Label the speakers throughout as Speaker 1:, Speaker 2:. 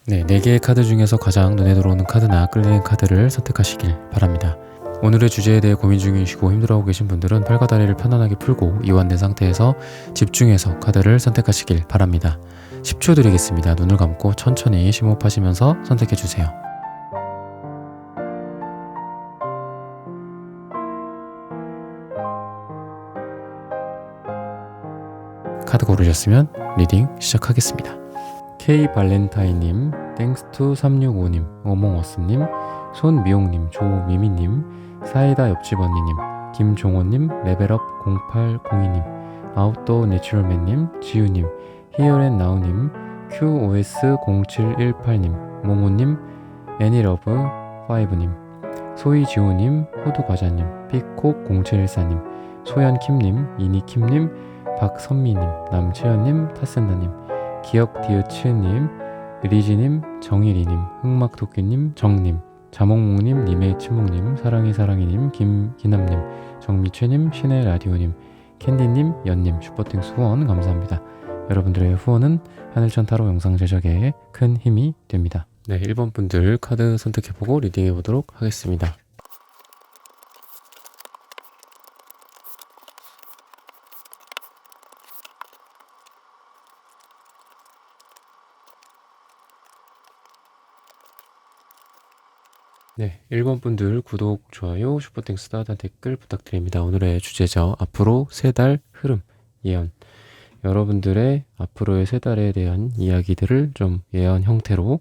Speaker 1: 네, 4개의 카드 중에서 가장 눈에 들어오는 카드나 끌리는 카드를 선택하시길 바랍니다. 오늘의 주제에 대해 고민 중이시고 힘들어하고 계신 분들은 팔과 다리를 편안하게 풀고 이완된 상태에서 집중해서 카드를 선택하시길 바랍니다. 10초 드리겠습니다. 눈을 감고 천천히 심호흡하시면서 선택해주세요. 카드 고르셨으면 리딩 시작하겠습니다. K 발렌타인님, 땡스투 365님, 어몽어스님, 손미용님, 조미미님, 사이다 옆집 언니님, 김종원님, 레벨업 0802님, 아웃도어 내추럴맨님, 지우님, 히어앤나우님, QOS0718님, 모모님, 애니러브 5님, 소이지호님, 호두과자님, 피콕 0714님, 소연킴님, 이니킴님, 박선미님, 남채연님, 타센다님, 기억디어츠님, 리지님, 정일이님, 흑막토끼님, 정님, 자몽몽님, 님의 침묵님, 사랑이님, 김기남님, 정미채님, 신의 라디오님, 캔디님, 연님, 슈퍼땡스 후원 감사합니다. 여러분들의 후원은 하늘천 타로 영상 제작에 큰 힘이 됩니다. 네, 1번 분들 카드 선택해보고 리딩해보도록 하겠습니다. 네, 1번 분들 구독, 좋아요, 슈퍼땡스 따뜻한 댓글 부탁드립니다. 오늘의 주제죠. 앞으로 3달 흐름, 예언. 여러분들의 앞으로의 3달에 대한 이야기들을 좀 예언 형태로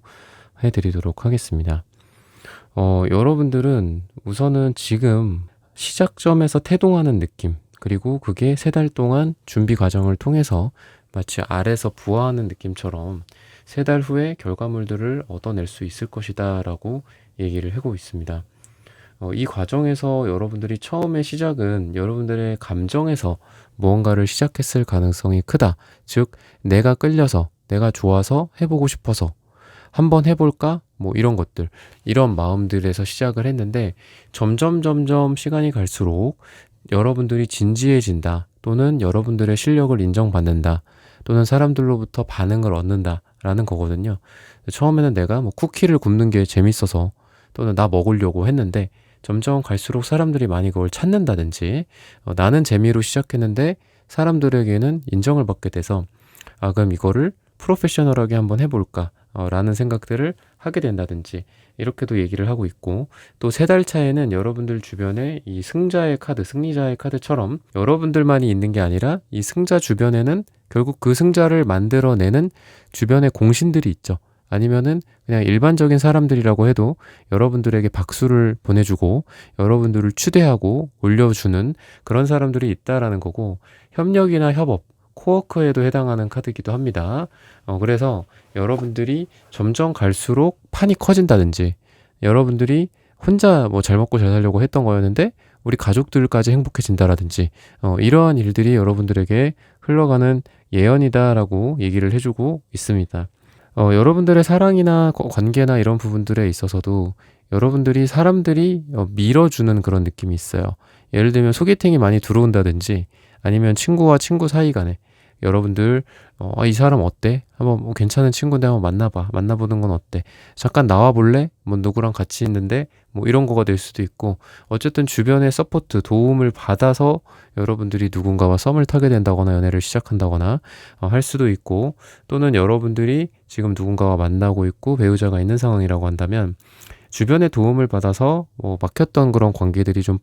Speaker 1: 해드리도록 하겠습니다. 여러분들은 우선은 지금 시작점에서 태동하는 느낌, 그리고 그게 3달 동안 준비 과정을 통해서 마치 알에서 부화하는 느낌처럼 3달 후에 결과물들을 얻어낼 수 있을 것이다 라고 얘기를 하고 있습니다. 이 과정에서 여러분들이 처음에 시작은 여러분들의 감정에서 무언가를 시작했을 가능성이 크다. 즉 내가 끌려서, 내가 좋아서, 해보고 싶어서 한번 해볼까? 뭐 이런 것들, 이런 마음들에서 시작을 했는데 점점 시간이 갈수록 여러분들이 진지해진다, 또는 여러분들의 실력을 인정받는다, 또는 사람들로부터 반응을 얻는다 라는 거거든요. 처음에는 내가 뭐 쿠키를 굽는 게 재밌어서 또는 나 먹으려고 했는데 점점 갈수록 사람들이 많이 그걸 찾는다든지, 나는 재미로 시작했는데 사람들에게는 인정을 받게 돼서 그럼 이거를 프로페셔널하게 한번 해볼까 라는 생각들을 하게 된다든지, 이렇게도 얘기를 하고 있고, 또 3달 차에는 여러분들 주변에 이 승자의 카드, 승리자의 카드처럼 여러분들만이 있는 게 아니라 이 승자 주변에는 결국 그 승자를 만들어내는 주변의 공신들이 있죠. 아니면은 그냥 일반적인 사람들이라고 해도 여러분들에게 박수를 보내주고 여러분들을 추대하고 올려주는 그런 사람들이 있다라는 거고, 협력이나 협업, 코워크에도 해당하는 카드이기도 합니다. 그래서 여러분들이 점점 갈수록 판이 커진다든지, 여러분들이 혼자 뭐 잘 먹고 잘 살려고 했던 거였는데 우리 가족들까지 행복해진다라든지, 이러한 일들이 여러분들에게 흘러가는 예언이다라고 얘기를 해주고 있습니다. 여러분들의 사랑이나 관계나 이런 부분들에 있어서도 여러분들이 사람들이 밀어주는 그런 느낌이 있어요. 예를 들면 소개팅이 많이 들어온다든지, 아니면 친구와 친구 사이 간에 여러분들 이 사람 어때? 한번 뭐 괜찮은 친구인데 한번 만나보는 건 어때? 잠깐 나와볼래? 뭐 누구랑 같이 있는데 뭐 이런 거가 될 수도 있고, 어쨌든 주변의 서포트, 도움을 받아서 여러분들이 누군가와 썸을 타게 된다거나 연애를 시작한다거나 할 수도 있고, 또는 여러분들이 지금 누군가와 만나고 있고 배우자가 있는 상황이라고 한다면 주변의 도움을 받아서 막혔던 그런 관계들이 좀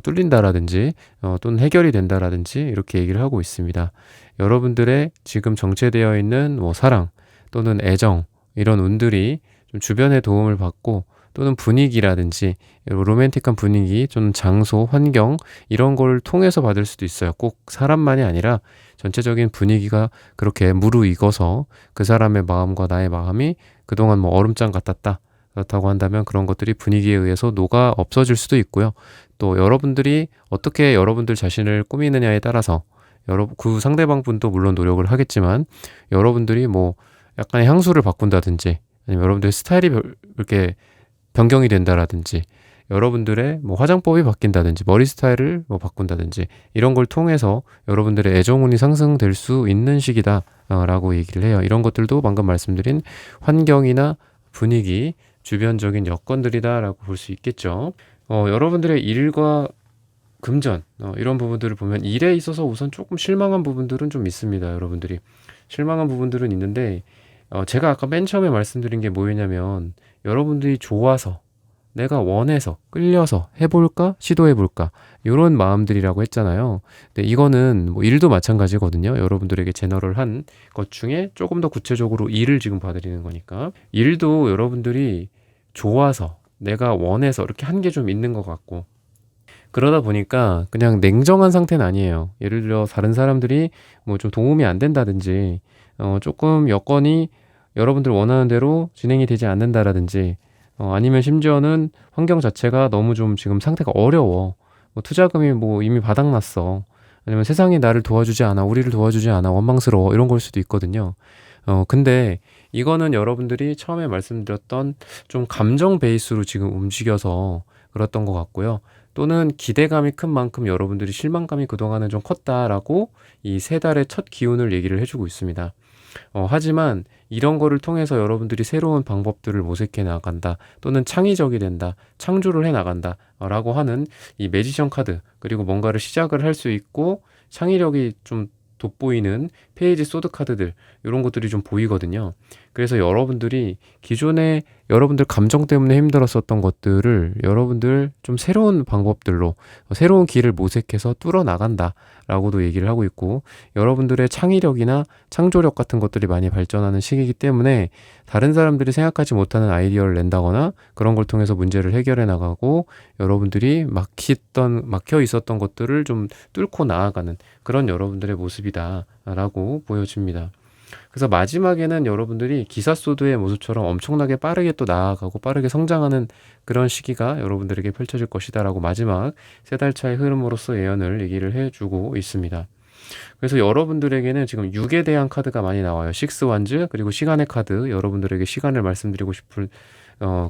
Speaker 1: 뚫린다라든지, 또는 해결이 된다라든지 이렇게 얘기를 하고 있습니다. 여러분들의 지금 정체되어 있는 사랑 또는 애정, 이런 운들이 좀 주변의 도움을 받고, 또는 분위기라든지 로맨틱한 분위기, 좀 장소, 환경, 이런 걸 통해서 받을 수도 있어요. 꼭 사람만이 아니라 전체적인 분위기가 그렇게 무르익어서 그 사람의 마음과 나의 마음이 그동안 뭐 얼음장 같았다, 그렇다고 한다면 그런 것들이 분위기에 의해서 녹아 없어질 수도 있고요. 또 여러분들이 어떻게 여러분들 자신을 꾸미느냐에 따라서 그 상대방 분도 물론 노력을 하겠지만, 여러분들이 뭐 약간의 향수를 바꾼다든지, 아니면 여러분들의 스타일이 이렇게 변경이 된다라든지, 여러분들의 뭐 화장법이 바뀐다든지 머리 스타일을 뭐 바꾼다든지 이런 걸 통해서 여러분들의 애정운이 상승될 수 있는 시기다 라고 얘기를 해요. 이런 것들도 방금 말씀드린 환경이나 분위기, 주변적인 여건들이다라고 볼 수 있겠죠. 여러분들의 일과 금전 이런 부분들을 보면 일에 있어서 우선 조금 실망한 부분들은 좀 있습니다. 여러분들이 실망한 부분들은 있는데 제가 아까 맨 처음에 말씀드린 게 뭐였냐면 여러분들이 좋아서 내가 원해서 끌려서 해볼까 시도해볼까 이런 마음들이라고 했잖아요. 근데 이거는 뭐 일도 마찬가지거든요. 여러분들에게 제너럴한 것 중에 조금 더 구체적으로 일을 지금 봐드리는 거니까 일도 여러분들이 좋아서 내가 원해서 이렇게 한 게 좀 있는 것 같고 그러다 보니까 그냥 냉정한 상태는 아니에요. 예를 들어 다른 사람들이 뭐 좀 도움이 안 된다든지 조금 여건이 여러분들 원하는 대로 진행이 되지 않는다라든지 아니면 심지어는 환경 자체가 너무 좀 지금 상태가 어려워. 뭐 투자금이 뭐 이미 바닥났어. 아니면 세상이 나를 도와주지 않아, 우리를 도와주지 않아, 원망스러워 이런 걸 수도 있거든요. 근데 이거는 여러분들이 처음에 말씀드렸던 좀 감정 베이스로 지금 움직여서 그랬던 것 같고요. 또는 기대감이 큰 만큼 여러분들이 실망감이 그동안은 좀 컸다라고 이 세 달의 첫 기운을 얘기를 해주고 있습니다. 하지만 이런 거를 통해서 여러분들이 새로운 방법들을 모색해 나간다 또는 창의적이 된다 창조를 해 나간다 라고 하는 이 매지션 카드 그리고 뭔가를 시작을 할 수 있고 창의력이 좀 돋보이는 페이지 소드 카드들 이런 것들이 좀 보이거든요. 그래서 여러분들이 기존에 여러분들 감정 때문에 힘들었었던 것들을 여러분들 좀 새로운 방법들로 새로운 길을 모색해서 뚫어 나간다 라고도 얘기를 하고 있고 여러분들의 창의력이나 창조력 같은 것들이 많이 발전하는 시기이기 때문에 다른 사람들이 생각하지 못하는 아이디어를 낸다거나 그런 걸 통해서 문제를 해결해 나가고 여러분들이 막혀 있었던 것들을 좀 뚫고 나아가는 그런 여러분들의 모습이다 라고 보여집니다. 그래서 마지막에는 여러분들이 기사소드의 모습처럼 엄청나게 빠르게 또 나아가고 빠르게 성장하는 그런 시기가 여러분들에게 펼쳐질 것이다 라고 마지막 세 달 차의 흐름으로서 예언을 얘기를 해주고 있습니다. 그래서 여러분들에게는 지금 6에 대한 카드가 많이 나와요. 식스 완즈 그리고 시간의 카드 여러분들에게 시간을 말씀드리고 싶은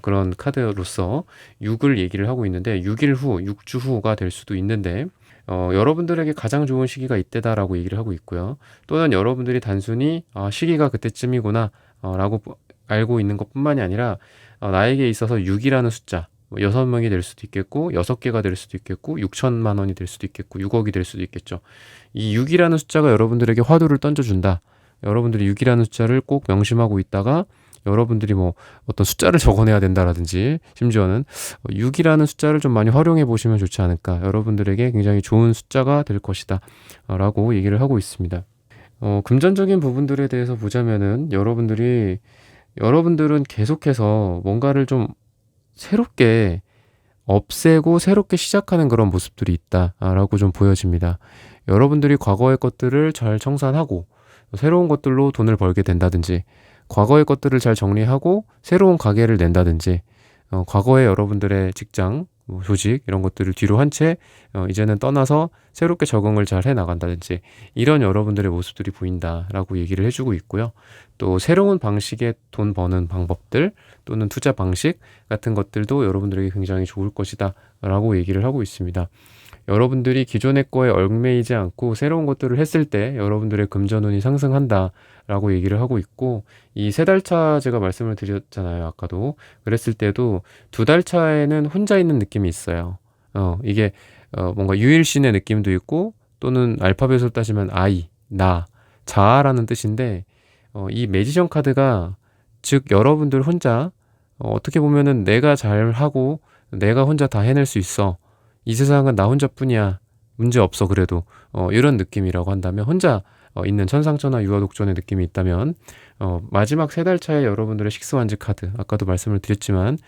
Speaker 1: 그런 카드로서 6을 얘기를 하고 있는데 6일 후, 6주 후가 될 수도 있는데 여러분들에게 가장 좋은 시기가 이때다라고 얘기를 하고 있고요. 또는 여러분들이 단순히 시기가 그때쯤이구나 라고 알고 있는 것뿐만이 아니라 나에게 있어서 6이라는 숫자 6명이 될 수도 있겠고 6개가 될 수도 있겠고 6천만 원이 될 수도 있겠고 6억이 될 수도 있겠죠. 이 6이라는 숫자가 여러분들에게 화두를 던져준다. 여러분들이 6이라는 숫자를 꼭 명심하고 있다가 여러분들이 뭐 어떤 숫자를 적어내야 된다라든지 심지어는 6이라는 숫자를 좀 많이 활용해 보시면 좋지 않을까 여러분들에게 굉장히 좋은 숫자가 될 것이다 라고 얘기를 하고 있습니다. 금전적인 부분들에 대해서 보자면은 여러분들은 계속해서 뭔가를 좀 새롭게 없애고 새롭게 시작하는 그런 모습들이 있다라고 좀 보여집니다. 여러분들이 과거의 것들을 잘 청산하고 새로운 것들로 돈을 벌게 된다든지 과거의 것들을 잘 정리하고 새로운 가게를 낸다든지 과거의 여러분들의 직장, 조직 이런 것들을 뒤로 한 채 이제는 떠나서 새롭게 적응을 잘 해나간다든지 이런 여러분들의 모습들이 보인다라고 얘기를 해주고 있고요. 또 새로운 방식의 돈 버는 방법들 또는 투자 방식 같은 것들도 여러분들에게 굉장히 좋을 것이다 라고 얘기를 하고 있습니다. 여러분들이 기존의 거에 얽매이지 않고 새로운 것들을 했을 때 여러분들의 금전운이 상승한다 라고 얘기를 하고 있고 이 세 달 차 제가 말씀을 드렸잖아요. 아까도 그랬을 때도 2달 차에는 혼자 있는 느낌이 있어요. 이게 뭔가 유일신의 느낌도 있고 또는 알파벳으로 따지면 I, 나, 자아라는 뜻인데 이 매지션 카드가 즉 여러분들 혼자 어떻게 보면은 내가 잘하고 내가 혼자 다 해낼 수 있어. 이 세상은 나 혼자뿐이야. 문제 없어 그래도 이런 느낌이라고 한다면 혼자 있는 천상천하 유아독존의 느낌이 있다면 마지막 세 달 차에 여러분들의 식스완즈 카드 아까도 말씀을 드렸지만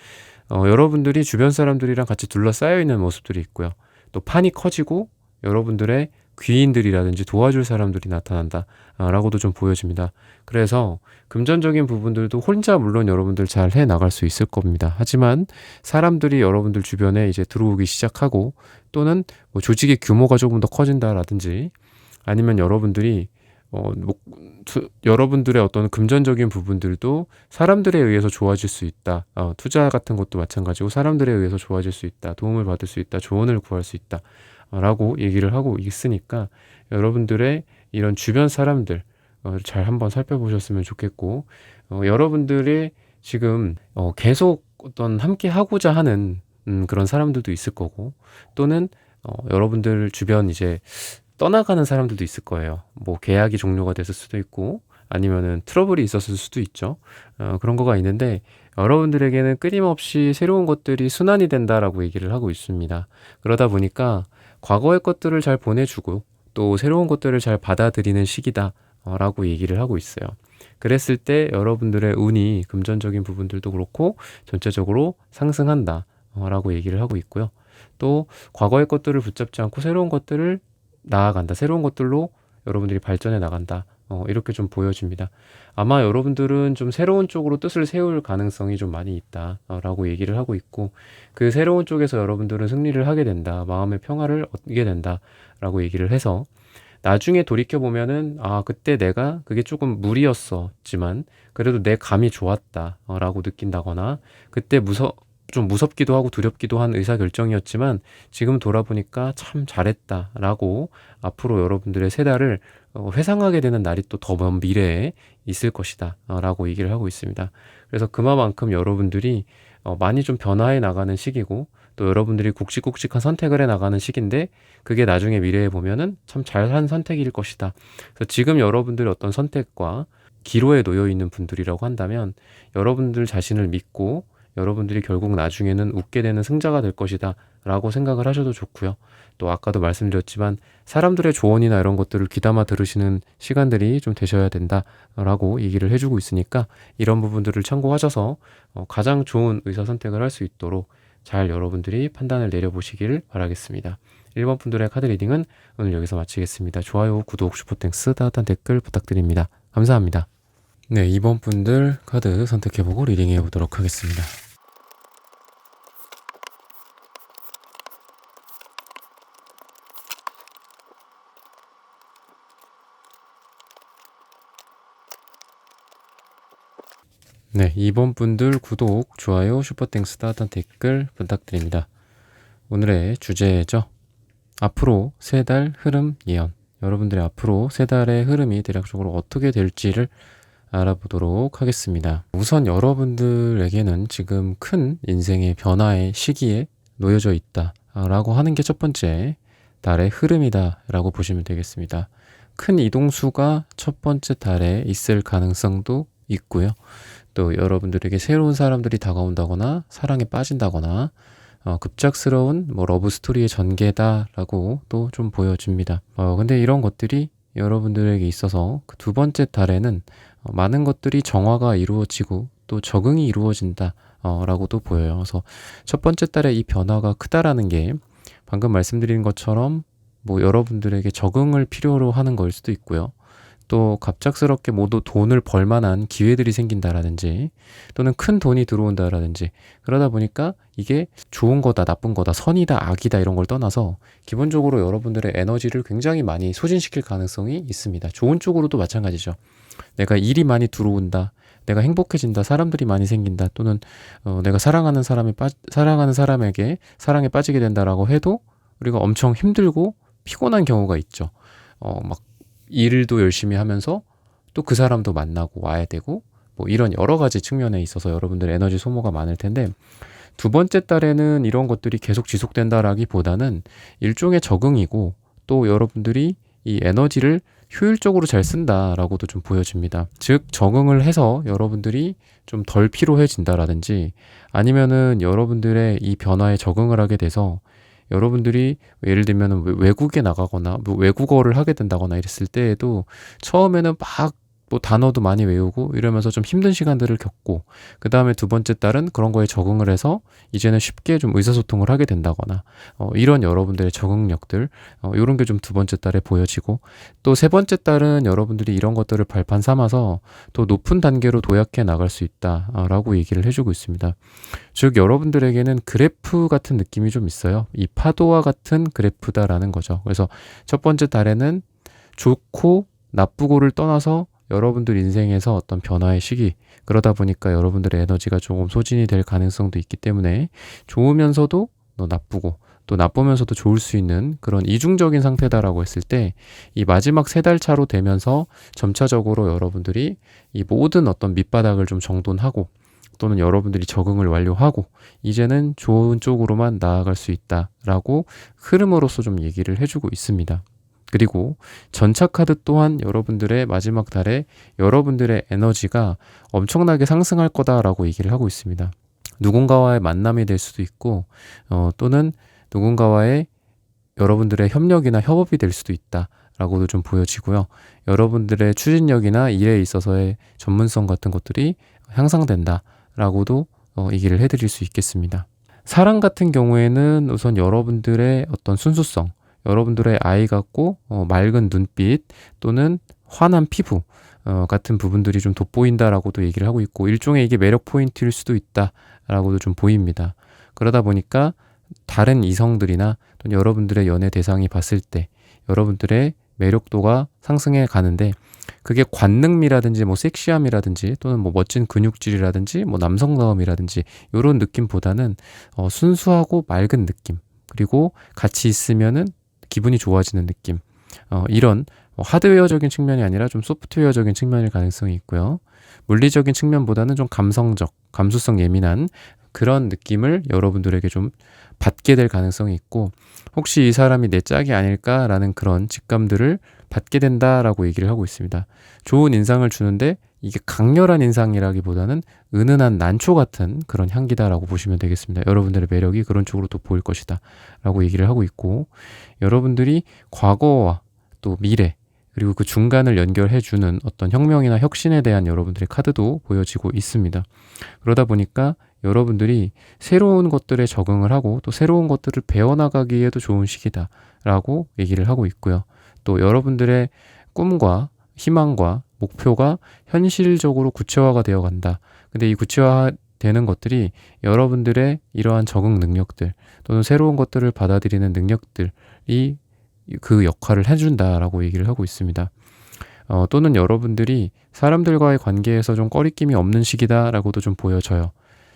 Speaker 1: 여러분들이 주변 사람들이랑 같이 둘러싸여 있는 모습들이 있고요. 또 판이 커지고 여러분들의 귀인들이라든지 도와줄 사람들이 나타난다 라고도 좀 보여집니다. 그래서 금전적인 부분들도 혼자 물론 여러분들 잘 해나갈 수 있을 겁니다. 하지만 사람들이 여러분들 주변에 이제 들어오기 시작하고 또는 뭐 조직의 규모가 조금 더 커진다라든지 아니면 여러분들이 여러분들의 어떤 금전적인 부분들도 사람들에 의해서 좋아질 수 있다. 투자 같은 것도 마찬가지고 사람들에 의해서 좋아질 수 있다. 도움을 받을 수 있다. 조언을 구할 수 있다. 라고 얘기를 하고 있으니까 여러분들의 이런 주변 사람들 잘 한번 살펴보셨으면 좋겠고, 여러분들의 지금 계속 어떤 함께 하고자 하는 그런 사람들도 있을 거고, 또는 여러분들 주변 이제 떠나가는 사람들도 있을 거예요. 뭐 계약이 종료가 됐을 수도 있고 아니면은 트러블이 있었을 수도 있죠. 그런 거가 있는데 여러분들에게는 끊임없이 새로운 것들이 순환이 된다라고 얘기를 하고 있습니다. 그러다 보니까 과거의 것들을 잘 보내주고 또 새로운 것들을 잘 받아들이는 시기다 라고 얘기를 하고 있어요. 그랬을 때 여러분들의 운이 금전적인 부분들도 그렇고 전체적으로 상승한다 라고 얘기를 하고 있고요. 또 과거의 것들을 붙잡지 않고 새로운 것들을 나아간다. 새로운 것들로 여러분들이 발전해 나간다. 이렇게 좀 보여집니다. 아마 여러분들은 좀 새로운 쪽으로 뜻을 세울 가능성이 좀 많이 있다. 라고 얘기를 하고 있고, 그 새로운 쪽에서 여러분들은 승리를 하게 된다. 마음의 평화를 얻게 된다. 라고 얘기를 해서 나중에 돌이켜보면은, 그때 내가 그게 조금 무리였었지만, 그래도 내 감이 좋았다. 라고 느낀다거나, 그때 좀 무섭기도 하고 두렵기도 한 의사결정이었지만 지금 돌아보니까 참 잘했다라고 앞으로 여러분들의 세 달을 회상하게 되는 날이 또 더 먼 미래에 있을 것이다 라고 얘기를 하고 있습니다. 그래서 그만큼 여러분들이 많이 좀 변화해 나가는 시기고 또 여러분들이 굵직굵직한 선택을 해 나가는 시기인데 그게 나중에 미래에 보면은 참 잘한 선택일 것이다. 그래서 지금 여러분들의 어떤 선택과 기로에 놓여 있는 분들이라고 한다면 여러분들 자신을 믿고 여러분들이 결국 나중에는 웃게 되는 승자가 될 것이다 라고 생각을 하셔도 좋고요. 또 아까도 말씀드렸지만 사람들의 조언이나 이런 것들을 귀담아 들으시는 시간들이 좀 되셔야 된다 라고 얘기를 해주고 있으니까 이런 부분들을 참고하셔서 가장 좋은 의사 선택을 할 수 있도록 잘 여러분들이 판단을 내려보시길 바라겠습니다. 1번 분들의 카드 리딩은 오늘 여기서 마치겠습니다. 좋아요, 구독, 슈퍼땡스, 따뜻한 댓글 부탁드립니다. 감사합니다. 네, 2번 분들 카드 선택해보고 리딩해 보도록 하겠습니다. 네, 2번 분들 구독, 좋아요, 슈퍼땡스, 따뜻한 댓글 부탁드립니다. 오늘의 주제죠. 앞으로 3달 흐름 예언. 여러분들의 앞으로 3달의 흐름이 대략적으로 어떻게 될지를 알아보도록 하겠습니다. 우선 여러분들에게는 지금 큰 인생의 변화의 시기에 놓여져 있다 라고 하는 게 첫 번째 달의 흐름이다 라고 보시면 되겠습니다. 큰 이동수가 첫 번째 달에 있을 가능성도 있고요. 또 여러분들에게 새로운 사람들이 다가온다거나 사랑에 빠진다거나 급작스러운 러브 스토리의 전개다라고 또 좀 보여집니다. 근데 이런 것들이 여러분들에게 있어서 그 두 번째 달에는 많은 것들이 정화가 이루어지고 또 적응이 이루어진다 라고도 보여요. 그래서 첫 번째 달에 이 변화가 크다라는 게 방금 말씀드린 것처럼 뭐 여러분들에게 적응을 필요로 하는 거일 수도 있고요. 또 갑작스럽게 모두 돈을 벌 만한 기회들이 생긴다라든지 또는 큰 돈이 들어온다라든지 그러다 보니까 이게 좋은 거다 나쁜 거다 선이다 악이다 이런 걸 떠나서 기본적으로 여러분들의 에너지를 굉장히 많이 소진시킬 가능성이 있습니다. 좋은 쪽으로도 마찬가지죠. 내가 일이 많이 들어온다. 내가 행복해진다. 사람들이 많이 생긴다. 또는 내가 사랑하는 사람에게 사랑에 빠지게 된다라고 해도 우리가 엄청 힘들고 피곤한 경우가 있죠. 막 일도 열심히 하면서 또 그 사람도 만나고 와야 되고 뭐 이런 여러 가지 측면에 있어서 여러분들의 에너지 소모가 많을 텐데 두 번째 달에는 이런 것들이 계속 지속된다라기보다는 일종의 적응이고 또 여러분들이 이 에너지를 효율적으로 잘 쓴다라고도 좀 보여집니다. 즉 적응을 해서 여러분들이 좀 덜 피로해진다라든지 아니면은 여러분들의 이 변화에 적응을 하게 돼서 여러분들이 예를 들면 외국에 나가거나 뭐 외국어를 하게 된다거나 이랬을 때에도 처음에는 막 뭐 단어도 많이 외우고 이러면서 좀 힘든 시간들을 겪고 그 다음에 두 번째 달은 그런 거에 적응을 해서 이제는 쉽게 좀 의사소통을 하게 된다거나 이런 여러분들의 적응력들 이런 게 좀 두 번째 달에 보여지고 또 세 번째 달은 여러분들이 이런 것들을 발판 삼아서 또 높은 단계로 도약해 나갈 수 있다라고 얘기를 해주고 있습니다. 즉 여러분들에게는 그래프 같은 느낌이 좀 있어요. 이 파도와 같은 그래프다라는 거죠. 그래서 첫 번째 달에는 좋고 나쁘고를 떠나서 여러분들 인생에서 어떤 변화의 시기, 그러다 보니까 여러분들의 에너지가 조금 소진이 될 가능성도 있기 때문에 좋으면서도 또 나쁘고 또 나쁘면서도 좋을 수 있는 그런 이중적인 상태다라고 했을 때 이 마지막 3달 차로 되면서 점차적으로 여러분들이 이 모든 어떤 밑바닥을 좀 정돈하고 또는 여러분들이 적응을 완료하고 이제는 좋은 쪽으로만 나아갈 수 있다라고 흐름으로서 좀 얘기를 해주고 있습니다. 그리고 전차 카드 또한 여러분들의 마지막 달에 여러분들의 에너지가 엄청나게 상승할 거다라고 얘기를 하고 있습니다. 누군가와의 만남이 될 수도 있고 또는 누군가와의 여러분들의 협력이나 협업이 될 수도 있다라고도 좀 보여지고요. 여러분들의 추진력이나 일에 있어서의 전문성 같은 것들이 향상된다라고도 얘기를 해드릴 수 있겠습니다. 사랑 같은 경우에는 우선 여러분들의 어떤 순수성, 여러분들의 아이 같고 맑은 눈빛 또는 환한 피부 같은 부분들이 좀 돋보인다라고도 얘기를 하고 있고 일종의 이게 매력 포인트일 수도 있다라고도 좀 보입니다. 그러다 보니까 다른 이성들이나 또는 여러분들의 연애 대상이 봤을 때 여러분들의 매력도가 상승해 가는데 그게 관능미라든지 뭐 섹시함이라든지 또는 뭐 멋진 근육질이라든지 뭐 남성다움이라든지 이런 느낌보다는 순수하고 맑은 느낌 그리고 같이 있으면은 기분이 좋아지는 느낌 이런 하드웨어적인 측면이 아니라 좀 소프트웨어적인 측면일 가능성이 있고요. 물리적인 측면보다는 좀 감성적, 감수성 예민한 그런 느낌을 여러분들에게 좀 받게 될 가능성이 있고 혹시 이 사람이 내 짝이 아닐까라는 그런 직감들을 받게 된다라고 얘기를 하고 있습니다. 좋은 인상을 주는데 이게 강렬한 인상이라기보다는 은은한 난초 같은 그런 향기다라고 보시면 되겠습니다. 여러분들의 매력이 그런 쪽으로 또 보일 것이다 라고 얘기를 하고 있고 여러분들이 과거와 또 미래 그리고 그 중간을 연결해주는 어떤 혁명이나 혁신에 대한 여러분들의 카드도 보여지고 있습니다. 그러다 보니까 여러분들이 새로운 것들에 적응을 하고 또 새로운 것들을 배워나가기에도 좋은 시기다라고 얘기를 하고 있고요. 또 여러분들의 꿈과 희망과 목표가 현실적으로 구체화가 되어 간다. 근데 이 구체화되는 것들이 여러분들의 이러한 적응 능력들 또는 새로운 것들을 받아들이는 능력들이 그 역할을 해준다라고 얘기를 하고 있습니다. 또는 여러분들이 사람들과의 관계에서 좀 꺼리낌이 없는 시기다라고도 좀 보여져요.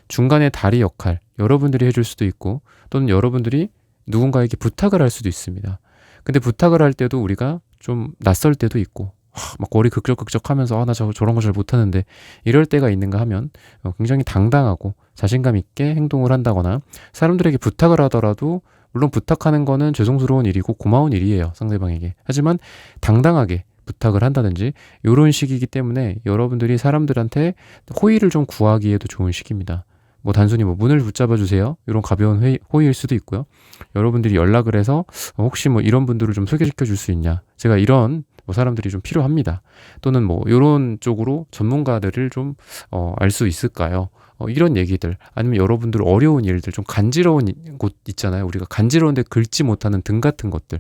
Speaker 1: 중간에 다리 역할 여러분들이 해줄 수도 있고 또는 여러분들이 누군가에게 부탁을 할 수도 있습니다. 근데 부탁을 할 때도 우리가 좀 낯설 때도 있고 막 머리 극적극적 하면서 나 저런 거 잘 못하는데 이럴 때가 있는가 하면 굉장히 당당하고 자신감 있게 행동을 한다거나 사람들에게 부탁을 하더라도 물론 부탁하는 거는 죄송스러운 일이고 고마운 일이에요. 상대방에게. 하지만 당당하게 부탁을 한다든지 이런 식이기 때문에 여러분들이 사람들한테 호의를 좀 구하기에도 좋은 시기입니다. 뭐 단순히 뭐 문을 붙잡아 주세요. 이런 가벼운 호의일 수도 있고요. 여러분들이 연락을 해서 혹시 뭐 이런 분들을 좀 소개시켜 줄 수 있냐. 제가 이런 뭐 사람들이 좀 필요합니다. 또는 뭐 이런 쪽으로 전문가들을 좀 알 수 있을까요? 이런 얘기들 아니면 여러분들 어려운 일들 좀 간지러운 곳 있잖아요. 우리가 간지러운데 긁지 못하는 등 같은 것들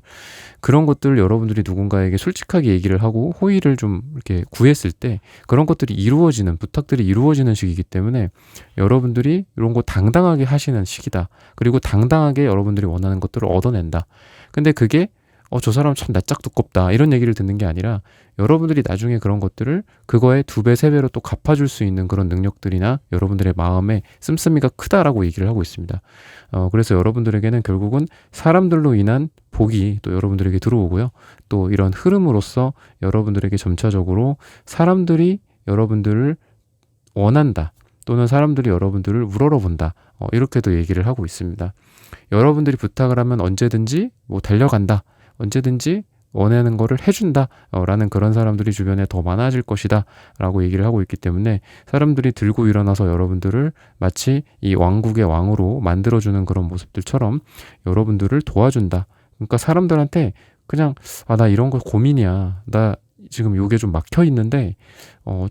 Speaker 1: 그런 것들을 여러분들이 누군가에게 솔직하게 얘기를 하고 호의를 좀 이렇게 구했을 때 그런 것들이 이루어지는 부탁들이 이루어지는 시기이기 때문에 여러분들이 이런 거 당당하게 하시는 시기다. 그리고 당당하게 여러분들이 원하는 것들을 얻어낸다. 근데 그게 저 사람 참 낯짝 두껍다 이런 얘기를 듣는 게 아니라 여러분들이 나중에 그런 것들을 그거에 2배, 3배로 또 갚아줄 수 있는 그런 능력들이나 여러분들의 마음에 씀씀이가 크다라고 얘기를 하고 있습니다. 그래서 여러분들에게는 결국은 사람들로 인한 복이 또 여러분들에게 들어오고요. 또 이런 흐름으로써 여러분들에게 점차적으로 사람들이 여러분들을 원한다. 또는 사람들이 여러분들을 우러러본다. 이렇게도 얘기를 하고 있습니다. 여러분들이 부탁을 하면 언제든지 뭐 달려간다. 언제든지 원하는 거를 해준다 라는 그런 사람들이 주변에 더 많아질 것이다 라고 얘기를 하고 있기 때문에 사람들이 들고 일어나서 여러분들을 마치 이 왕국의 왕으로 만들어주는 그런 모습들처럼 여러분들을 도와준다. 그러니까 사람들한테 그냥 나 이런 거 고민이야. 나 지금 요게 좀 막혀 있는데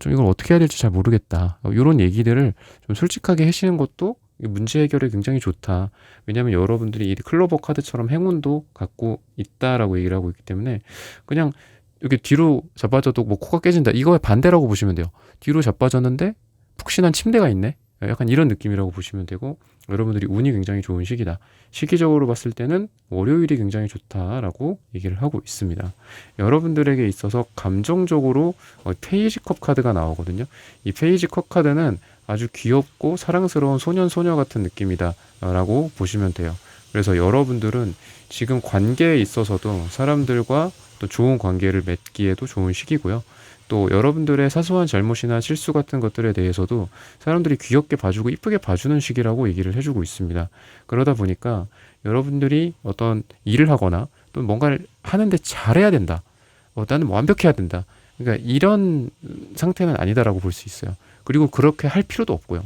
Speaker 1: 좀 이걸 어떻게 해야 될지 잘 모르겠다. 이런 얘기들을 좀 솔직하게 하시는 것도 문제 해결에 굉장히 좋다. 왜냐하면 여러분들이 이 클로버 카드처럼 행운도 갖고 있다라고 얘기를 하고 있기 때문에 그냥 이렇게 뒤로 자빠져도 뭐 코가 깨진다. 이거의 반대라고 보시면 돼요. 뒤로 자빠졌는데 푹신한 침대가 있네. 약간 이런 느낌이라고 보시면 되고, 여러분들이 운이 굉장히 좋은 시기다. 시기적으로 봤을 때는 월요일이 굉장히 좋다라고 얘기를 하고 있습니다. 여러분들에게 있어서 감정적으로 페이지 컵 카드가 나오거든요. 이 페이지 컵 카드는 아주 귀엽고 사랑스러운 소년 소녀 같은 느낌이다 라고 보시면 돼요. 그래서 여러분들은 지금 관계에 있어서도 사람들과 또 좋은 관계를 맺기에도 좋은 시기고요. 또 여러분들의 사소한 잘못이나 실수 같은 것들에 대해서도 사람들이 귀엽게 봐주고 이쁘게 봐주는 시기라고 얘기를 해주고 있습니다. 그러다 보니까 여러분들이 어떤 일을 하거나 또 뭔가를 하는데 잘해야 된다. 나는 완벽해야 된다. 그러니까 이런 상태는 아니다라고 볼 수 있어요. 그리고 그렇게 할 필요도 없고요.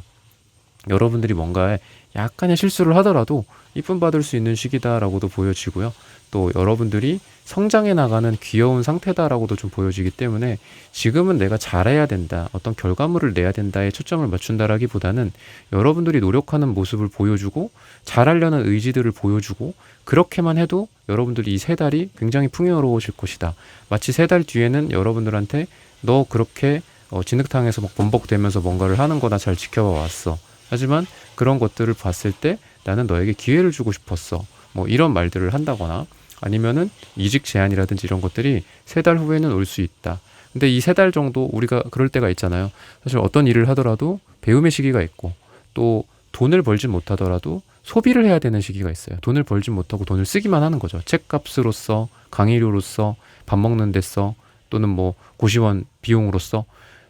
Speaker 1: 여러분들이 뭔가에 약간의 실수를 하더라도 이쁨 받을 수 있는 시기다라고도 보여지고요. 또 여러분들이 성장해 나가는 귀여운 상태다라고도 좀 보여지기 때문에 지금은 내가 잘해야 된다, 어떤 결과물을 내야 된다에 초점을 맞춘다라기보다는 여러분들이 노력하는 모습을 보여주고 잘하려는 의지들을 보여주고, 그렇게만 해도 여러분들이 이 세 달이 굉장히 풍요로우실 것이다. 마치 세 달 뒤에는 여러분들한테 너 그렇게 진흙탕에서 막 범벅되면서 뭔가를 하는 거나 잘 지켜봐 왔어. 하지만 그런 것들을 봤을 때 나는 너에게 기회를 주고 싶었어. 뭐 이런 말들을 한다거나, 아니면은 이직 제안이라든지 이런 것들이 세 달 후에는 올 수 있다. 근데 이 세 달 정도 우리가 그럴 때가 있잖아요. 사실 어떤 일을 하더라도 배움의 시기가 있고, 또 돈을 벌지 못하더라도 소비를 해야 되는 시기가 있어요. 돈을 벌지 못하고 돈을 쓰기만 하는 거죠. 책값으로서, 강의료로서, 밥 먹는 데서, 또는 뭐 고시원 비용으로서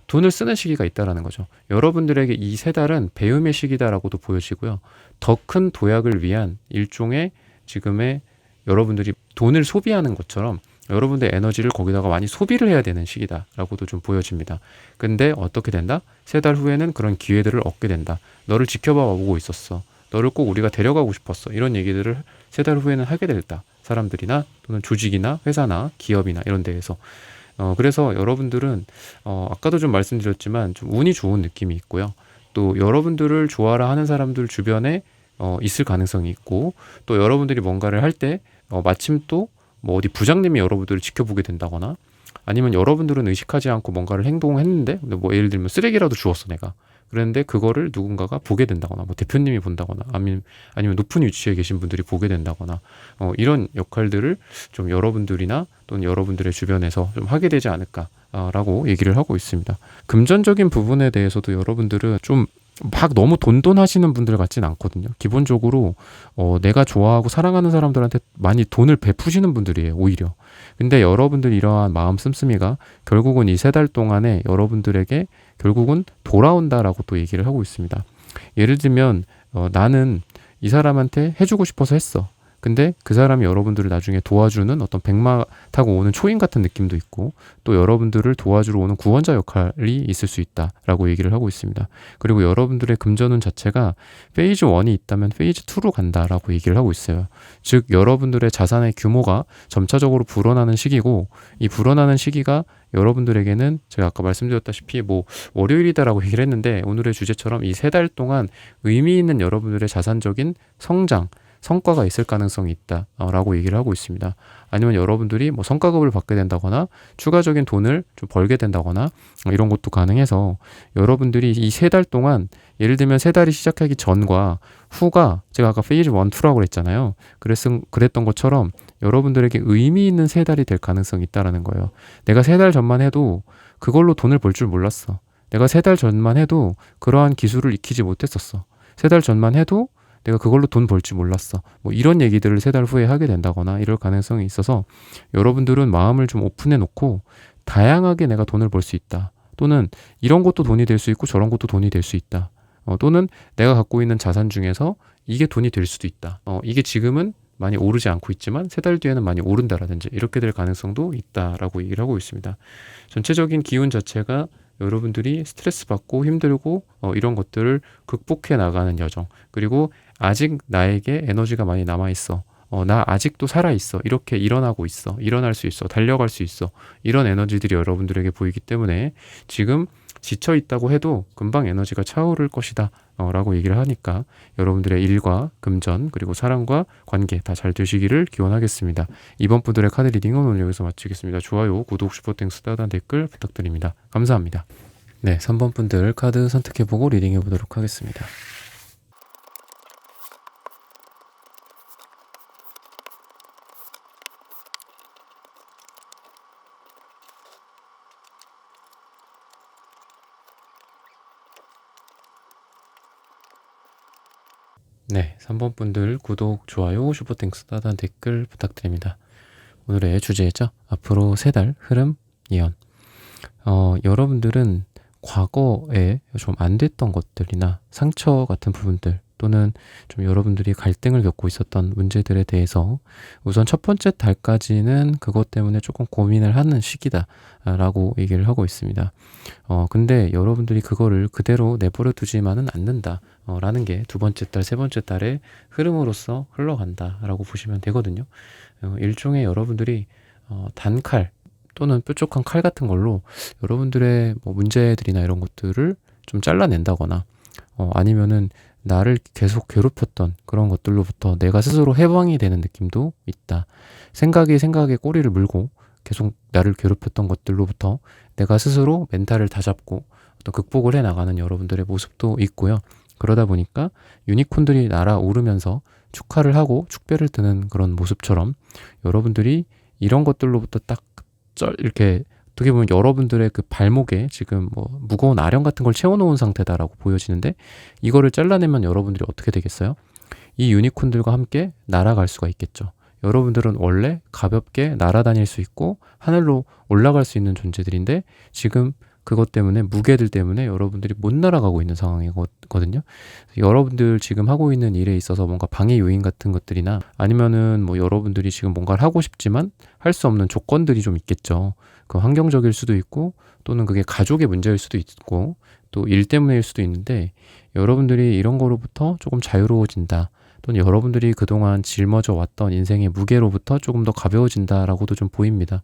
Speaker 1: 돈을 쓰는 시기가 있다라는 거죠. 여러분들에게 이 세 달은 배움의 시기다라고도 보여지고요. 더 큰 도약을 위한 일종의 지금의 여러분들이 돈을 소비하는 것처럼 여러분들의 에너지를 거기다가 많이 소비를 해야 되는 시기다라고도 좀 보여집니다. 근데 어떻게 된다? 세 달 후에는 그런 기회들을 얻게 된다. 너를 지켜봐 보고 있었어. 너를 꼭 우리가 데려가고 싶었어. 이런 얘기들을 세 달 후에는 하게 됐다. 사람들이나 또는 조직이나 회사나 기업이나 이런 데에서. 그래서 여러분들은 아까도 좀 말씀드렸지만 좀 운이 좋은 느낌이 있고요. 또 여러분들을 좋아라 하는 사람들 주변에 있을 가능성이 있고, 또 여러분들이 뭔가를 할 때 마침 또 뭐 어디 부장님이 여러분들을 지켜보게 된다거나, 아니면 여러분들은 의식하지 않고 뭔가를 행동했는데 뭐 예를 들면 쓰레기라도 주웠어 내가. 그런데 그거를 누군가가 보게 된다거나, 뭐 대표님이 본다거나, 아니면 높은 위치에 계신 분들이 보게 된다거나, 이런 역할들을 좀 여러분들이나 또는 여러분들의 주변에서 좀 하게 되지 않을까라고 얘기를 하고 있습니다. 금전적인 부분에 대해서도 여러분들은 좀 막 너무 돈돈하시는 분들 같진 않거든요. 기본적으로 내가 좋아하고 사랑하는 사람들한테 많이 돈을 베푸시는 분들이에요, 오히려. 근데 여러분들 이러한 마음 씀씀이가 결국은 이 세 달 동안에 여러분들에게 결국은 돌아온다라고 또 얘기를 하고 있습니다. 예를 들면 나는 이 사람한테 해주고 싶어서 했어. 근데 그 사람이 여러분들을 나중에 도와주는 어떤 백마 타고 오는 초인 같은 느낌도 있고, 또 여러분들을 도와주러 오는 구원자 역할이 있을 수 있다라고 얘기를 하고 있습니다. 그리고 여러분들의 금전운 자체가 페이즈 1이 있다면 페이즈 2로 간다라고 얘기를 하고 있어요. 즉 여러분들의 자산의 규모가 점차적으로 불어나는 시기고, 이 불어나는 시기가 여러분들에게는 제가 아까 말씀드렸다시피 뭐 월요일이다라고 얘기를 했는데, 오늘의 주제처럼 이 세 달 동안 의미 있는 여러분들의 자산적인 성장, 성과가 있을 가능성이 있다라고 얘기를 하고 있습니다. 아니면 여러분들이 뭐 성과급을 받게 된다거나 추가적인 돈을 좀 벌게 된다거나 이런 것도 가능해서, 여러분들이 이 세 달 동안 예를 들면 세 달이 시작하기 전과 후가 제가 아까 페이즈 1, 2라고 그랬잖아요. 그랬던 것처럼 여러분들에게 의미 있는 세 달이 될 가능성이 있다라는 거예요. 내가 세 달 전만 해도 그걸로 돈을 벌 줄 몰랐어. 내가 세 달 전만 해도 그러한 기술을 익히지 못했었어. 세 달 전만 해도 내가 그걸로 돈 벌지 몰랐어. 뭐 이런 얘기들을 세 달 후에 하게 된다거나 이럴 가능성이 있어서, 여러분들은 마음을 좀 오픈해 놓고 다양하게 내가 돈을 벌 수 있다. 또는 이런 것도 돈이 될 수 있고 저런 것도 돈이 될 수 있다. 또는 내가 갖고 있는 자산 중에서 이게 돈이 될 수도 있다. 이게 지금은 많이 오르지 않고 있지만 세 달 뒤에는 많이 오른다라든지 이렇게 될 가능성도 있다라고 얘기를 하고 있습니다. 전체적인 기운 자체가 여러분들이 스트레스 받고 힘들고 이런 것들을 극복해 나가는 여정, 그리고 아직 나에게 에너지가 많이 남아있어, 나 아직도 살아있어, 이렇게 일어나고 있어, 일어날 수 있어, 달려갈 수 있어, 이런 에너지들이 여러분들에게 보이기 때문에 지금 지쳐 있다고 해도 금방 에너지가 차오를 것이다 라고 얘기를 하니까 여러분들의 일과 금전 그리고 사랑과 관계 다 잘 되시기를 기원하겠습니다. 이번 분들의 카드 리딩은 오늘 여기서 마치겠습니다. 좋아요, 구독, 슈퍼땡스, 따단 댓글 부탁드립니다. 감사합니다. 네, 3번 분들 카드 선택해보고 리딩해보도록 하겠습니다. 네, 3번 분들 구독, 좋아요, 슈퍼땡스, 따단 댓글 부탁드립니다. 오늘의 주제죠. 앞으로 3달 흐름 예언. 여러분들은 과거에 좀 안 됐던 것들이나 상처 같은 부분들 또는 좀 여러분들이 갈등을 겪고 있었던 문제들에 대해서 우선 첫 번째 달까지는 그것 때문에 조금 고민을 하는 시기다라고 얘기를 하고 있습니다. 근데 여러분들이 그거를 그대로 내버려 두지만은 않는다. 라는 게 두 번째 달, 세 번째 달의 흐름으로서 흘러간다라고 보시면 되거든요. 일종의 여러분들이 단칼 또는 뾰족한 칼 같은 걸로 여러분들의 뭐 문제들이나 이런 것들을 좀 잘라낸다거나 아니면은 나를 계속 괴롭혔던 그런 것들로부터 내가 스스로 해방이 되는 느낌도 있다. 생각이 생각에 꼬리를 물고 계속 나를 괴롭혔던 것들로부터 내가 스스로 멘탈을 다잡고 어떤 극복을 해 나가는 여러분들의 모습도 있고요. 그러다 보니까 유니콘들이 날아오르면서 축하를 하고 축배를 드는 그런 모습처럼 여러분들이 이런 것들로부터 딱 이렇게 어떻게 보면 여러분들의 그 발목에 지금 뭐 무거운 아령 같은 걸 채워놓은 상태다라고 보여지는데 이거를 잘라내면 여러분들이 어떻게 되겠어요? 이 유니콘들과 함께 날아갈 수가 있겠죠. 여러분들은 원래 가볍게 날아다닐 수 있고 하늘로 올라갈 수 있는 존재들인데 지금 그것 때문에 무게들 때문에 여러분들이 못 날아가고 있는 상황이거든요. 여러분들 지금 하고 있는 일에 있어서 뭔가 방해 요인 같은 것들이나 아니면은 뭐 여러분들이 지금 뭔가를 하고 싶지만 할 수 없는 조건들이 좀 있겠죠. 그 환경적일 수도 있고 또는 그게 가족의 문제일 수도 있고 또 일 때문일 수도 있는데 여러분들이 이런 거로부터 조금 자유로워진다. 또는 여러분들이 그동안 짊어져 왔던 인생의 무게로부터 조금 더 가벼워진다라고도 좀 보입니다.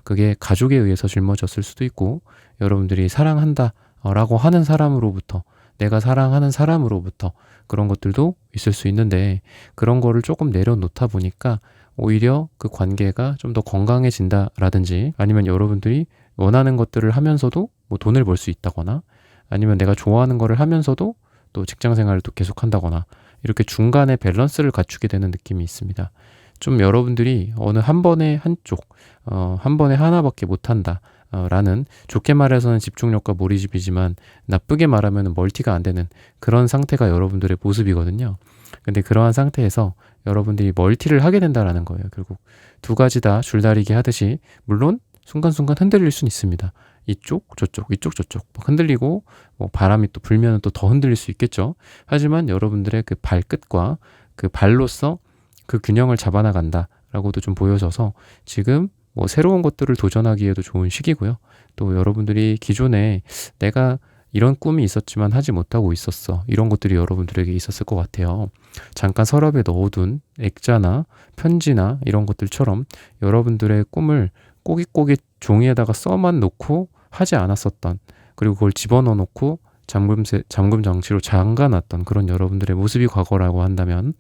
Speaker 1: 그게 가족에 의해서 짊어졌을 수도 있고 여러분들이 사랑한다 라고 하는 사람으로부터 내가 사랑하는 사람으로부터 그런 것들도 있을 수 있는데 그런 거를 조금 내려놓다 보니까 오히려 그 관계가 좀 더 건강해진다라든지 아니면 여러분들이 원하는 것들을 하면서도 뭐 돈을 벌 수 있다거나 아니면 내가 좋아하는 거를 하면서도 또 직장 생활을 또 계속한다거나 이렇게 중간에 밸런스를 갖추게 되는 느낌이 있습니다. 좀 여러분들이 어느 한 번에 한쪽, 한 번에 하나밖에 못한다. 라는 좋게 말해서는 집중력과 몰입이지만 나쁘게 말하면 멀티가 안 되는 그런 상태가 여러분들의 모습이거든요. 근데 그러한 상태에서 여러분들이 멀티를 하게 된다라는 거예요. 결국 두 가지 다 줄다리기 하듯이 물론 순간순간 흔들릴 수는 있습니다. 이쪽 저쪽 이쪽 저쪽 막 흔들리고 뭐 바람이 또 불면 또 더 흔들릴 수 있겠죠. 하지만 여러분들의 그 발끝과 그 발로서 그 균형을 잡아나간다라고도 좀 보여져서 지금 뭐 새로운 것들을 도전하기에도 좋은 시기고요. 또 여러분들이 기존에 내가 이런 꿈이 있었지만 하지 못하고 있었어. 이런 것들이 여러분들에게 있었을 것 같아요. 잠깐 서랍에 넣어둔 액자나 편지나 이런 것들처럼 여러분들의 꿈을 꼬깃꼬깃 종이에다가 써만 놓고 하지 않았었던 그리고 그걸 집어넣어 놓고 잠금 장치로 잠가놨던 그런 여러분들의 모습이 과거라고 한다면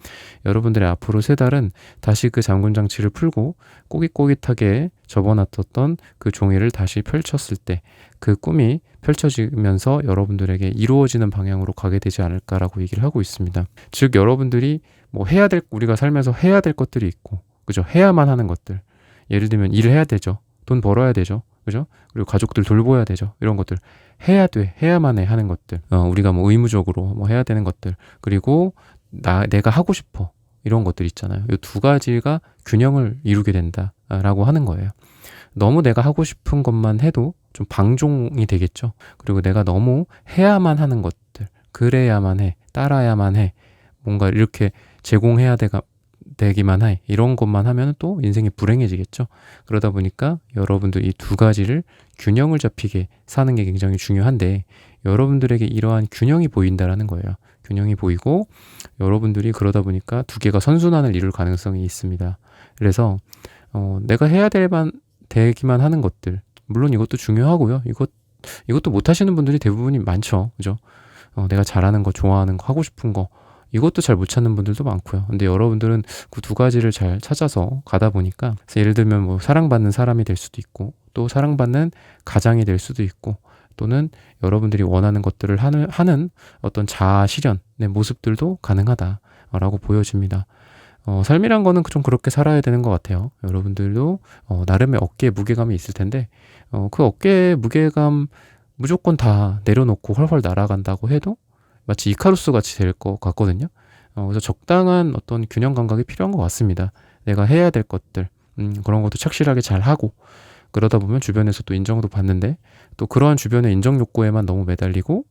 Speaker 1: 여러분들의 앞으로 3달은 다시 그 잠금 장치를 풀고 꼬깃꼬깃하게 접어놨었던 그 종이를 다시 펼쳤을 때 그 꿈이 펼쳐지면서 여러분들에게 이루어지는 방향으로 가게 되지 않을까라고 얘기를 하고 있습니다. 즉 여러분들이 뭐 우리가 살면서 해야 될 것들이 있고 그죠? 해야만 하는 것들 예를 들면 일을 해야 되죠. 돈 벌어야 되죠. 그죠? 그리고 가족들 돌보아야 되죠. 이런 것들 해야 돼. 해야만 해 하는 것들. 우리가 뭐 의무적으로 뭐 해야 되는 것들. 그리고 내가 하고 싶어. 이런 것들 있잖아요. 이 두 가지가 균형을 이루게 된다라고 하는 거예요. 너무 내가 하고 싶은 것만 해도 좀 방종이 되겠죠. 그리고 내가 너무 해야만 하는 것들. 그래야만 해. 따라야만 해. 뭔가 이렇게 제공해야 되기만 해. 이런 것만 하면 또 인생이 불행해지겠죠. 그러다 보니까 여러분들 이 두 가지를 균형을 잡히게 사는 게 굉장히 중요한데 여러분들에게 이러한 균형이 보인다라는 거예요. 균형이 보이고 여러분들이 그러다 보니까 두 개가 선순환을 이룰 가능성이 있습니다. 그래서 내가 해야 되기만 하는 것들 물론 이것도 중요하고요. 이것도 못 하시는 분들이 대부분이 많죠. 그죠? 내가 잘하는 거, 좋아하는 거, 하고 싶은 거 이것도 잘 못 찾는 분들도 많고요. 근데 여러분들은 그 두 가지를 잘 찾아서 가다 보니까 예를 들면 뭐 사랑받는 사람이 될 수도 있고 또 사랑받는 가장이 될 수도 있고 또는 여러분들이 원하는 것들을 하는 어떤 자아 실현의 모습들도 가능하다라고 보여집니다. 삶이란 거는 좀 그렇게 살아야 되는 것 같아요. 여러분들도 나름의 어깨에 무게감이 있을 텐데 그 어깨에 무게감 무조건 다 내려놓고 훨훨 날아간다고 해도 마치 이카루스 같이 될 것 같거든요. 그래서 적당한 어떤 균형 감각이 필요한 것 같습니다. 내가 해야 될 것들 그런 것도 착실하게 잘 하고 그러다 보면 주변에서 또 인정도 받는데 또 그러한 주변의 인정 욕구에만 너무 매달리고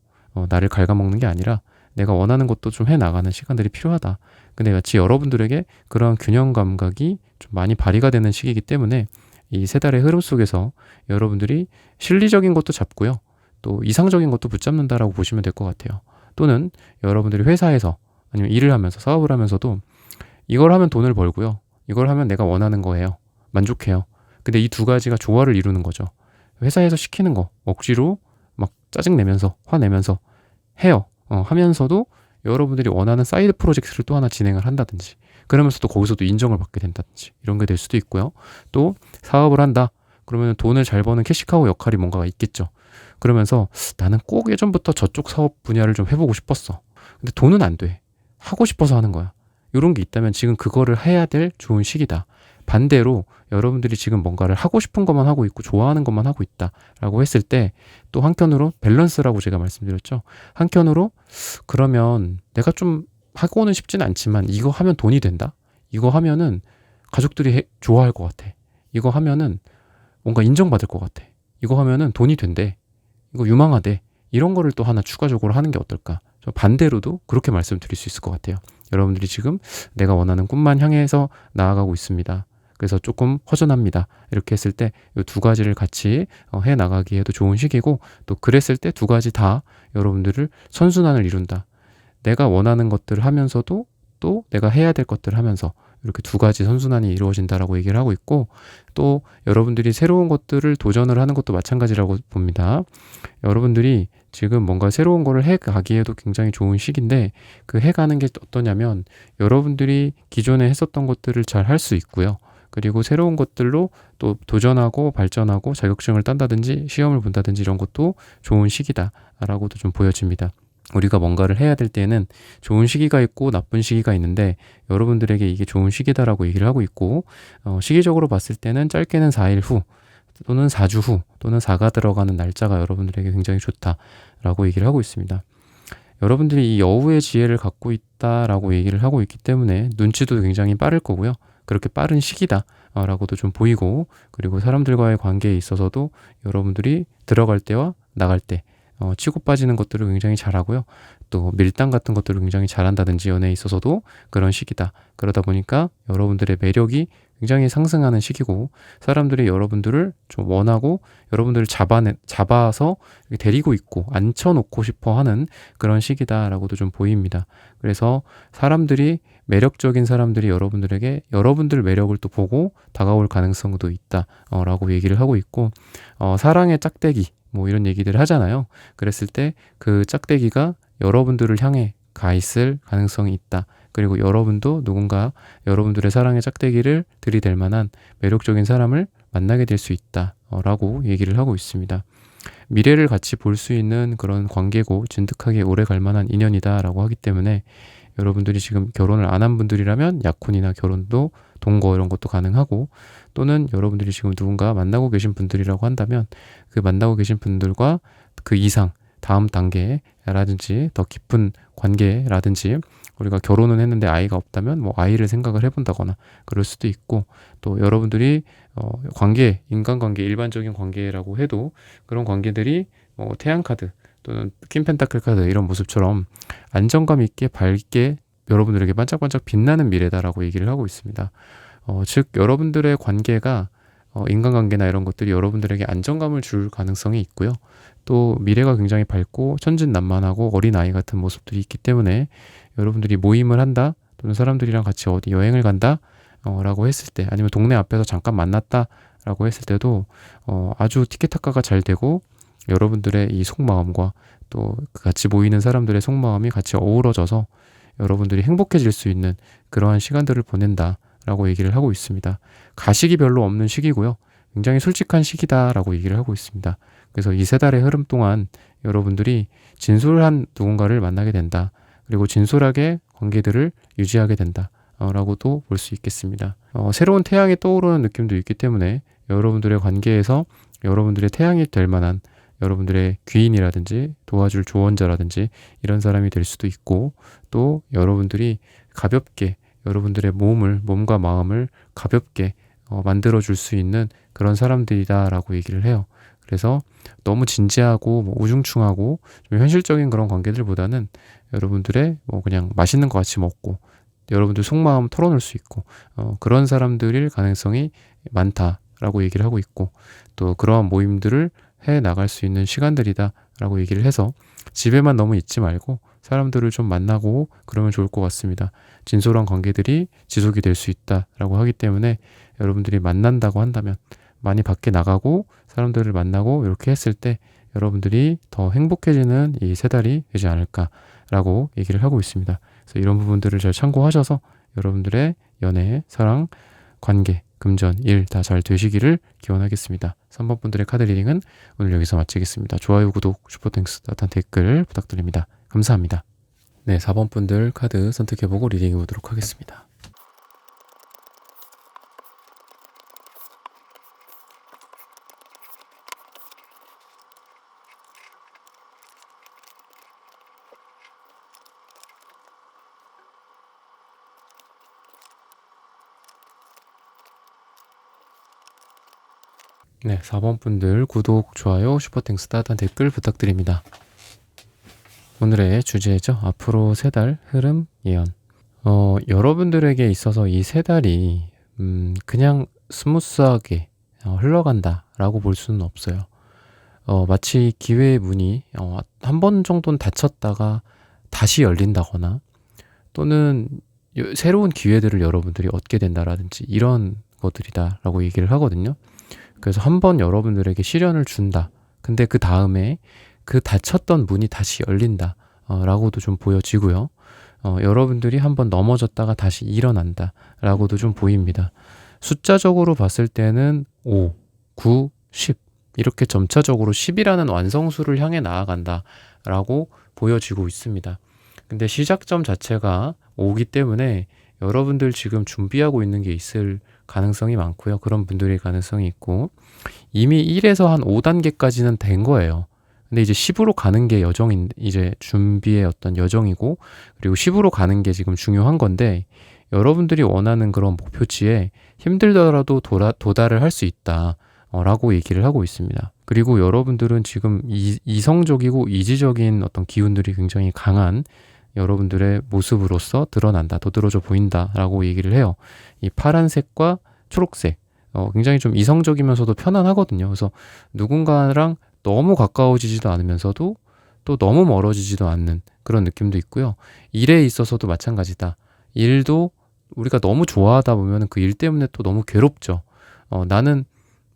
Speaker 1: 나를 갉아먹는 게 아니라 내가 원하는 것도 좀 해나가는 시간들이 필요하다. 근데 마치 여러분들에게 그러한 균형 감각이 좀 많이 발휘가 되는 시기이기 때문에 이 세 달의 흐름 속에서 여러분들이 실리적인 것도 잡고요. 또 이상적인 것도 붙잡는다라고 보시면 될 것 같아요. 또는 여러분들이 회사에서 아니면 일을 하면서 사업을 하면서도 이걸 하면 돈을 벌고요. 이걸 하면 내가 원하는 거예요. 만족해요. 근데 이 두 가지가 조화를 이루는 거죠. 회사에서 시키는 거 억지로 막 짜증내면서 화내면서 해요. 하면서도 여러분들이 원하는 사이드 프로젝트를 또 하나 진행을 한다든지 그러면서도 거기서도 인정을 받게 된다든지 이런 게 될 수도 있고요. 또 사업을 한다. 그러면 돈을 잘 버는 캐시카우 역할이 뭔가가 있겠죠. 그러면서 나는 꼭 예전부터 저쪽 사업 분야를 좀 해보고 싶었어. 근데 돈은 안 돼. 하고 싶어서 하는 거야. 이런 게 있다면 지금 그거를 해야 될 좋은 시기다. 반대로 여러분들이 지금 뭔가를 하고 싶은 것만 하고 있고 좋아하는 것만 하고 있다라고 했을 때 또 한편으로 밸런스라고 제가 말씀드렸죠. 한편으로 그러면 내가 좀 하고는 싶진 않지만 이거 하면 돈이 된다? 이거 하면은 가족들이 좋아할 것 같아. 이거 하면은 뭔가 인정받을 것 같아. 이거 하면은 돈이 된대. 이거 유망하대. 이런 거를 또 하나 추가적으로 하는 게 어떨까? 반대로도 그렇게 말씀드릴 수 있을 것 같아요. 여러분들이 지금 내가 원하는 꿈만 향해서 나아가고 있습니다. 그래서 조금 허전합니다. 이렇게 했을 때 이 두 가지를 같이 해 나가기에도 좋은 시기고 또 그랬을 때 두 가지 다 여러분들을 선순환을 이룬다. 내가 원하는 것들을 하면서도 또 내가 해야 될 것들을 하면서 이렇게 두 가지 선순환이 이루어진다라고 얘기를 하고 있고 또 여러분들이 새로운 것들을 도전을 하는 것도 마찬가지라고 봅니다. 여러분들이 지금 뭔가 새로운 거를 해가기에도 굉장히 좋은 시기인데 그 해가는 게 어떠냐면 여러분들이 기존에 했었던 것들을 잘 할 수 있고요. 그리고 새로운 것들로 또 도전하고 발전하고 자격증을 딴다든지 시험을 본다든지 이런 것도 좋은 시기다라고도 좀 보여집니다. 우리가 뭔가를 해야 될 때에는 좋은 시기가 있고 나쁜 시기가 있는데 여러분들에게 이게 좋은 시기다라고 얘기를 하고 있고 시기적으로 봤을 때는 짧게는 4일 후 또는 4주 후 또는 4가 들어가는 날짜가 여러분들에게 굉장히 좋다라고 얘기를 하고 있습니다. 여러분들이 이 여우의 지혜를 갖고 있다라고 얘기를 하고 있기 때문에 눈치도 굉장히 빠를 거고요. 그렇게 빠른 시기다라고도 좀 보이고 그리고 사람들과의 관계에 있어서도 여러분들이 들어갈 때와 나갈 때 치고 빠지는 것들을 굉장히 잘하고요. 또 밀당 같은 것들을 굉장히 잘한다든지 연애에 있어서도 그런 시기다. 그러다 보니까 여러분들의 매력이 굉장히 상승하는 시기고 사람들이 여러분들을 좀 원하고 여러분들을 잡아서 데리고 있고 앉혀놓고 싶어 하는 그런 시기다라고도 좀 보입니다. 그래서 매력적인 사람들이 여러분들에게 여러분들 매력을 또 보고 다가올 가능성도 있다라고 얘기를 하고 있고 사랑의 짝대기 뭐 이런 얘기들 하잖아요. 그랬을 때 그 짝대기가 여러분들을 향해 가 있을 가능성이 있다. 그리고 여러분도 누군가 여러분들의 사랑의 짝대기를 들이댈 만한 매력적인 사람을 만나게 될 수 있다라고 얘기를 하고 있습니다. 미래를 같이 볼 수 있는 그런 관계고 진득하게 오래 갈 만한 인연이다라고 하기 때문에 여러분들이 지금 결혼을 안 한 분들이라면 약혼이나 결혼도 동거 이런 것도 가능하고 또는 여러분들이 지금 누군가 만나고 계신 분들이라고 한다면 그 만나고 계신 분들과 그 이상 다음 단계라든지 더 깊은 관계라든지 우리가 결혼은 했는데 아이가 없다면 뭐 아이를 생각을 해본다거나 그럴 수도 있고 또 여러분들이 인간관계 일반적인 관계라고 해도 그런 관계들이 태양카드 또는 퀸펜타클 카드 이런 모습처럼 안정감 있게 밝게 여러분들에게 반짝반짝 빛나는 미래다라고 얘기를 하고 있습니다. 즉 여러분들의 관계가 인간관계나 이런 것들이 여러분들에게 안정감을 줄 가능성이 있고요. 또 미래가 굉장히 밝고 천진난만하고 어린아이 같은 모습들이 있기 때문에 여러분들이 모임을 한다 또는 사람들이랑 같이 어디 여행을 간다 라고 했을 때 아니면 동네 앞에서 잠깐 만났다 라고 했을 때도 아주 티키타카가 잘 되고 여러분들의 이 속마음과 또 같이 모이는 사람들의 속마음이 같이 어우러져서 여러분들이 행복해질 수 있는 그러한 시간들을 보낸다라고 얘기를 하고 있습니다. 가식이 별로 없는 시기고요. 굉장히 솔직한 시기다라고 얘기를 하고 있습니다. 그래서 이 세 달의 흐름 동안 여러분들이 진솔한 누군가를 만나게 된다. 그리고 진솔하게 관계들을 유지하게 된다. 라고도 볼 수 있겠습니다. 새로운 태양이 떠오르는 느낌도 있기 때문에 여러분들의 관계에서 여러분들의 태양이 될 만한 여러분들의 귀인이라든지 도와줄 조언자라든지 이런 사람이 될 수도 있고, 또 여러분들이 가볍게 여러분들의 몸과 마음을 가볍게 만들어줄 수 있는 그런 사람들이다라고 얘기를 해요. 그래서 너무 진지하고 우중충하고 좀 현실적인 그런 관계들보다는 여러분들의 그냥 맛있는 거 같이 먹고 여러분들 속마음 털어놓을 수 있고 그런 사람들일 가능성이 많다라고 얘기를 하고 있고, 또 그러한 모임들을 해 나갈 수 있는 시간들이다라고 얘기를 해서 집에만 너무 있지 말고 사람들을 좀 만나고 그러면 좋을 것 같습니다. 진솔한 관계들이 지속이 될 수 있다라고 하기 때문에 여러분들이 만난다고 한다면 많이 밖에 나가고 사람들을 만나고 이렇게 했을 때 여러분들이 더 행복해지는 이 세 달이 되지 않을까라고 얘기를 하고 있습니다. 그래서 이런 부분들을 잘 참고하셔서 여러분들의 연애, 사랑, 관계, 금전, 일 다 잘 되시기를 기원하겠습니다. 3번 분들의 카드 리딩은 오늘 여기서 마치겠습니다. 좋아요, 구독, 슈퍼땡스, 따뜻한 댓글 부탁드립니다. 감사합니다. 네, 4번 분들 카드 선택해보고 리딩해 보도록 하겠습니다. 네, 4번 분들 구독, 좋아요, 슈퍼땡스, 따뜻한 댓글 부탁드립니다. 오늘의 주제죠. 앞으로 3달 흐름 예언. 여러분들에게 있어서 이 3달이 그냥 스무스하게 흘러간다라고 볼 수는 없어요. 마치 기회의 문이 한 번 정도는 닫혔다가 다시 열린다거나, 또는 새로운 기회들을 여러분들이 얻게 된다라든지 이런 것들이다라고 얘기를 하거든요. 그래서 한번 여러분들에게 시련을 준다. 근데 그 다음에 그 닫혔던 문이 다시 열린다. 라고도 좀 보여지고요. 여러분들이 한번 넘어졌다가 다시 일어난다. 라고도 좀 보입니다. 숫자적으로 봤을 때는 5, 9, 10 이렇게 점차적으로 10이라는 완성수를 향해 나아간다. 라고 보여지고 있습니다. 근데 시작점 자체가 5기 때문에 여러분들 지금 준비하고 있는 게 있을 가능성이 많고요. 그런 분들의 가능성이 있고, 이미 1에서 한 5단계까지는 된 거예요. 근데 이제 10으로 가는 게 이제 준비의 어떤 여정이고, 그리고 10으로 가는 게 지금 중요한 건데, 여러분들이 원하는 그런 목표치에 힘들더라도 도달을 할 수 있다. 라고 얘기를 하고 있습니다. 그리고 여러분들은 지금 이성적이고 이지적인 어떤 기운들이 굉장히 강한 여러분들의 모습으로서 드러난다, 도드러져 보인다라고 얘기를 해요. 이 파란색과 초록색, 굉장히 좀 이성적이면서도 편안하거든요. 그래서 누군가랑 너무 가까워지지도 않으면서도 또 너무 멀어지지도 않는 그런 느낌도 있고요. 일에 있어서도 마찬가지다. 일도 우리가 너무 좋아하다 보면 그 일 때문에 또 너무 괴롭죠. 나는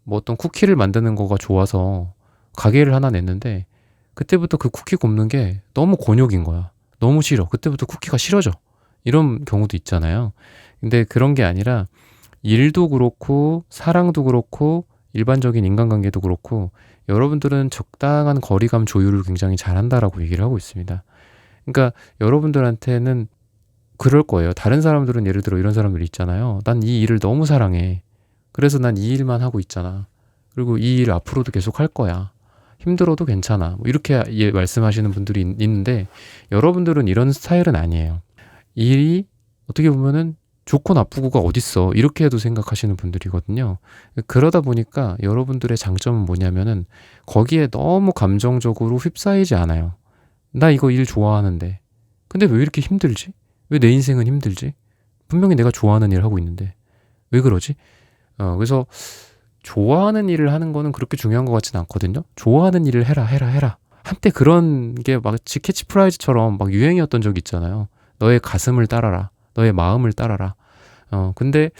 Speaker 1: 뭐 어떤 쿠키를 만드는 거가 좋아서 가게를 하나 냈는데 그때부터 그 쿠키 굽는 게 너무 곤욕인 거야. 너무 싫어. 그때부터 쿠키가 싫어져. 이런 경우도 있잖아요. 근데 그런 게 아니라 일도 그렇고 사랑도 그렇고 일반적인 인간관계도 그렇고 여러분들은 적당한 거리감 조율을 굉장히 잘한다라고 얘기를 하고 있습니다. 그러니까 여러분들한테는 그럴 거예요. 다른 사람들은 예를 들어 이런 사람들 있잖아요. 난 이 일을 너무 사랑해. 그래서 난 이 일만 하고 있잖아. 그리고 이 일 앞으로도 계속 할 거야. 힘들어도 괜찮아. 뭐 이렇게 말씀하시는 분들이 있는데 여러분들은 이런 스타일은 아니에요. 일이 어떻게 보면은 좋고 나쁘고가 어딨어. 이렇게 해도 생각하시는 분들이거든요. 그러다 보니까 여러분들의 장점은 뭐냐면은 거기에 너무 감정적으로 휩싸이지 않아요. 나 이거 일 좋아하는데. 근데 왜 이렇게 힘들지? 왜 내 인생은 힘들지? 분명히 내가 좋아하는 일을 하고 있는데. 왜 그러지? 그래서 좋아하는 일을 하는 거는 그렇게 중요한 것 같지는 않거든요. 좋아하는 일을 해라. 한때 그런 게 마치 캐치프라이즈처럼 막 유행이었던 적이 있잖아요. 너의 가슴을 따라라. 너의 마음을 따라라. 근데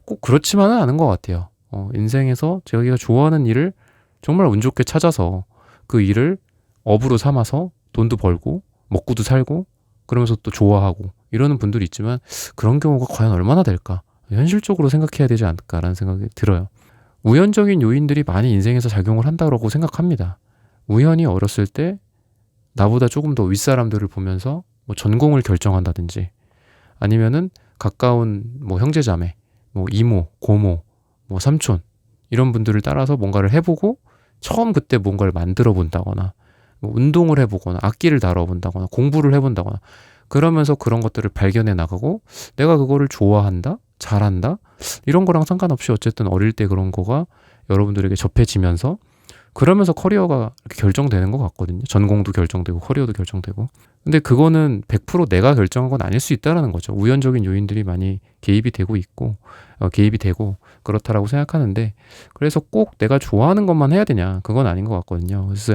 Speaker 1: 꼭 그렇지만은 않은 것 같아요. 인생에서 자기가 좋아하는 일을 정말 운 좋게 찾아서 그 일을 업으로 삼아서 돈도 벌고 먹고도 살고 그러면서 또 좋아하고 이러는 분들이 있지만 그런 경우가 과연 얼마나 될까? 현실적으로 생각해야 되지 않을까라는 생각이 들어요. 우연적인 요인들이 많이 인생에서 작용을 한다고 생각합니다. 우연히 어렸을 때 나보다 조금 더 윗사람들을 보면서 뭐 전공을 결정한다든지 아니면은 가까운 뭐 형제자매, 뭐 이모, 고모, 뭐 삼촌 이런 분들을 따라서 뭔가를 해보고 처음 그때 뭔가를 만들어 본다거나 뭐 운동을 해보거나 악기를 다뤄본다거나 공부를 해본다거나 그러면서 그런 것들을 발견해 나가고 내가 그거를 좋아한다, 잘한다 이런 거랑 상관없이 어쨌든 어릴 때 그런 거가 여러분들에게 접해지면서 그러면서 커리어가 이렇게 결정되는 것 같거든요. 전공도 결정되고 커리어도 결정되고. 근데 그거는 100% 내가 결정한 건 아닐 수 있다라는 거죠. 우연적인 요인들이 많이 개입이 되고 있고 개입이 되고 그렇다라고 생각하는데 그래서 꼭 내가 좋아하는 것만 해야 되냐 그건 아닌 것 같거든요. 그래서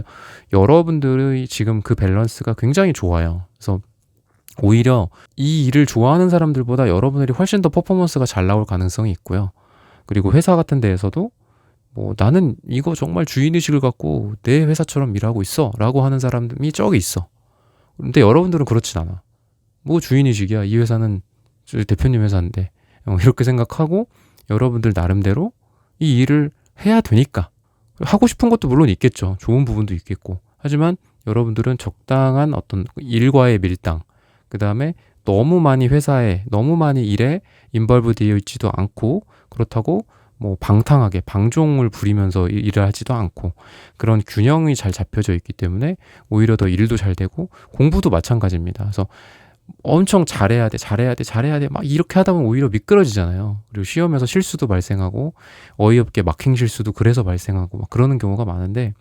Speaker 1: 여러분들의 지금 그 밸런스가 굉장히 좋아요. 그래서 오히려 이 일을 좋아하는 사람들보다 여러분들이 훨씬 더 퍼포먼스가 잘 나올 가능성이 있고요. 그리고 회사 같은 데에서도 뭐 나는 이거 정말 주인의식을 갖고 내 회사처럼 일하고 있어 라고 하는 사람이 저기 있어. 근데 여러분들은 그렇진 않아. 뭐 주인의식이야. 이 회사는 대표님 회사인데 이렇게 생각하고 여러분들 나름대로 이 일을 해야 되니까 하고 싶은 것도 물론 있겠죠. 좋은 부분도 있겠고 하지만 여러분들은 적당한 어떤 일과의 밀당 그 다음에 너무 많이 회사에 너무 많이 일에 인벌브 되어 있지도 않고 그렇다고 뭐 방탕하게 방종을 부리면서 일을 하지도 않고 그런 균형이 잘 잡혀져 있기 때문에 오히려 더 일도 잘 되고 공부도 마찬가지입니다. 그래서 엄청 잘해야 돼 막 이렇게 하다 보면 오히려 미끄러지잖아요. 그리고 시험에서 실수도 발생하고 어이없게 막행 실수도 그래서 발생하고 막 그러는 경우가 많은데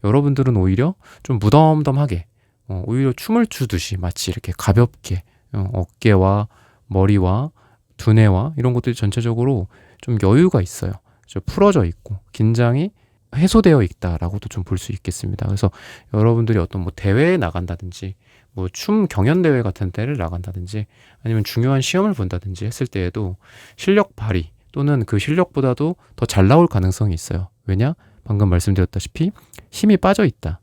Speaker 1: 여러분들은 오히려 좀 무덤덤하게 오히려 춤을 추듯이 마치 이렇게 가볍게 어깨와 머리와 두뇌와 이런 것들이 전체적으로 좀 여유가 있어요. 좀 풀어져 있고 긴장이 해소되어 있다라고도 좀 볼 수 있겠습니다. 그래서 여러분들이 어떤 뭐 대회에 나간다든지 뭐 춤 경연 대회 같은 데를 나간다든지 아니면 중요한 시험을 본다든지 했을 때에도 실력 발휘 또는 그 실력보다도 더 잘 나올 가능성이 있어요. 왜냐? 방금 말씀드렸다시피 힘이 빠져 있다.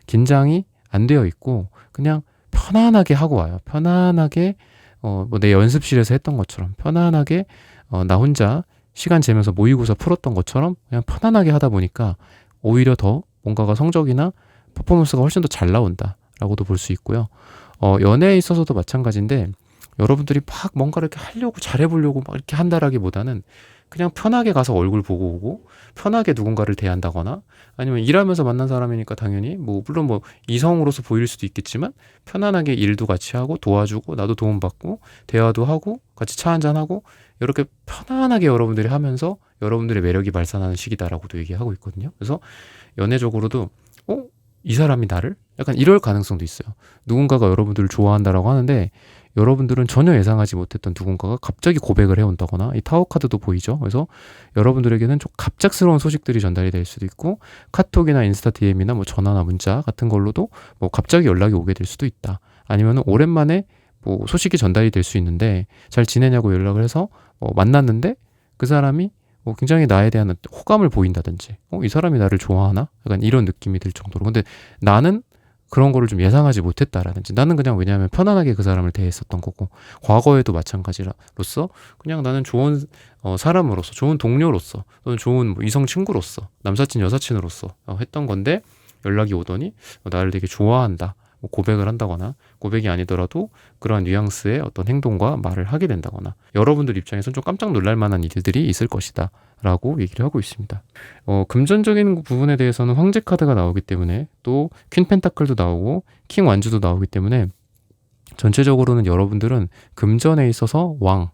Speaker 1: 긴장이 안 되어 있고 그냥 편안하게 하고 와요. 편안하게 뭐 내 연습실에서 했던 것처럼 편안하게 나 혼자 시간 재면서 모의고사 풀었던 것처럼 그냥 편안하게 하다 보니까 오히려 더 뭔가가 성적이나 퍼포먼스가 훨씬 더 잘 나온다라고도 볼 수 있고요. 연애에 있어서도 마찬가지인데 여러분들이 막 뭔가를 이렇게 하려고 잘해보려고 막 이렇게 한다라기보다는 그냥 편하게 가서 얼굴 보고 오고 편하게 누군가를 대한다거나 아니면 일하면서 만난 사람이니까 당연히 뭐 물론 뭐 이성으로서 보일 수도 있겠지만 편안하게 일도 같이 하고 도와주고 나도 도움받고 대화도 하고 같이 차 한잔하고 이렇게 편안하게 여러분들이 하면서 여러분들의 매력이 발산하는 시기다라고도 얘기하고 있거든요. 그래서 연애적으로도 이 사람이 나를? 약간 이럴 가능성도 있어요. 누군가가 여러분들을 좋아한다라고 하는데 여러분들은 전혀 예상하지 못했던 누군가가 갑자기 고백을 해온다거나 이 타워 카드도 보이죠. 그래서 여러분들에게는 좀 갑작스러운 소식들이 전달이 될 수도 있고 카톡이나 인스타 DM이나 뭐 전화나 문자 같은 걸로도 뭐 갑자기 연락이 오게 될 수도 있다. 아니면 오랜만에 뭐 소식이 전달이 될 수 있는데 잘 지내냐고 연락을 해서 만났는데 그 사람이 굉장히 나에 대한 호감을 보인다든지 이 사람이 나를 좋아하나? 약간 이런 느낌이 들 정도로 근데 나는 그런 거를 좀 예상하지 못했다라든지 나는 그냥 왜냐하면 편안하게 그 사람을 대했었던 거고 과거에도 마찬가지로서 그냥 나는 좋은 사람으로서 좋은 동료로서 또는 좋은 뭐 이성 친구로서 남사친 여사친으로서 했던 건데 연락이 오더니 나를 되게 좋아한다 뭐 고백을 한다거나 고백이 아니더라도 그러한 뉘앙스의 어떤 행동과 말을 하게 된다거나 여러분들 입장에서는 좀 깜짝 놀랄 만한 일들이 있을 것이다 라고 얘기를 하고 있습니다. 금전적인 부분에 대해서는 황제 카드가 나오기 때문에 또 퀸 펜타클도 나오고 킹 완주도 나오기 때문에 전체적으로는 여러분들은 금전에 있어서 왕,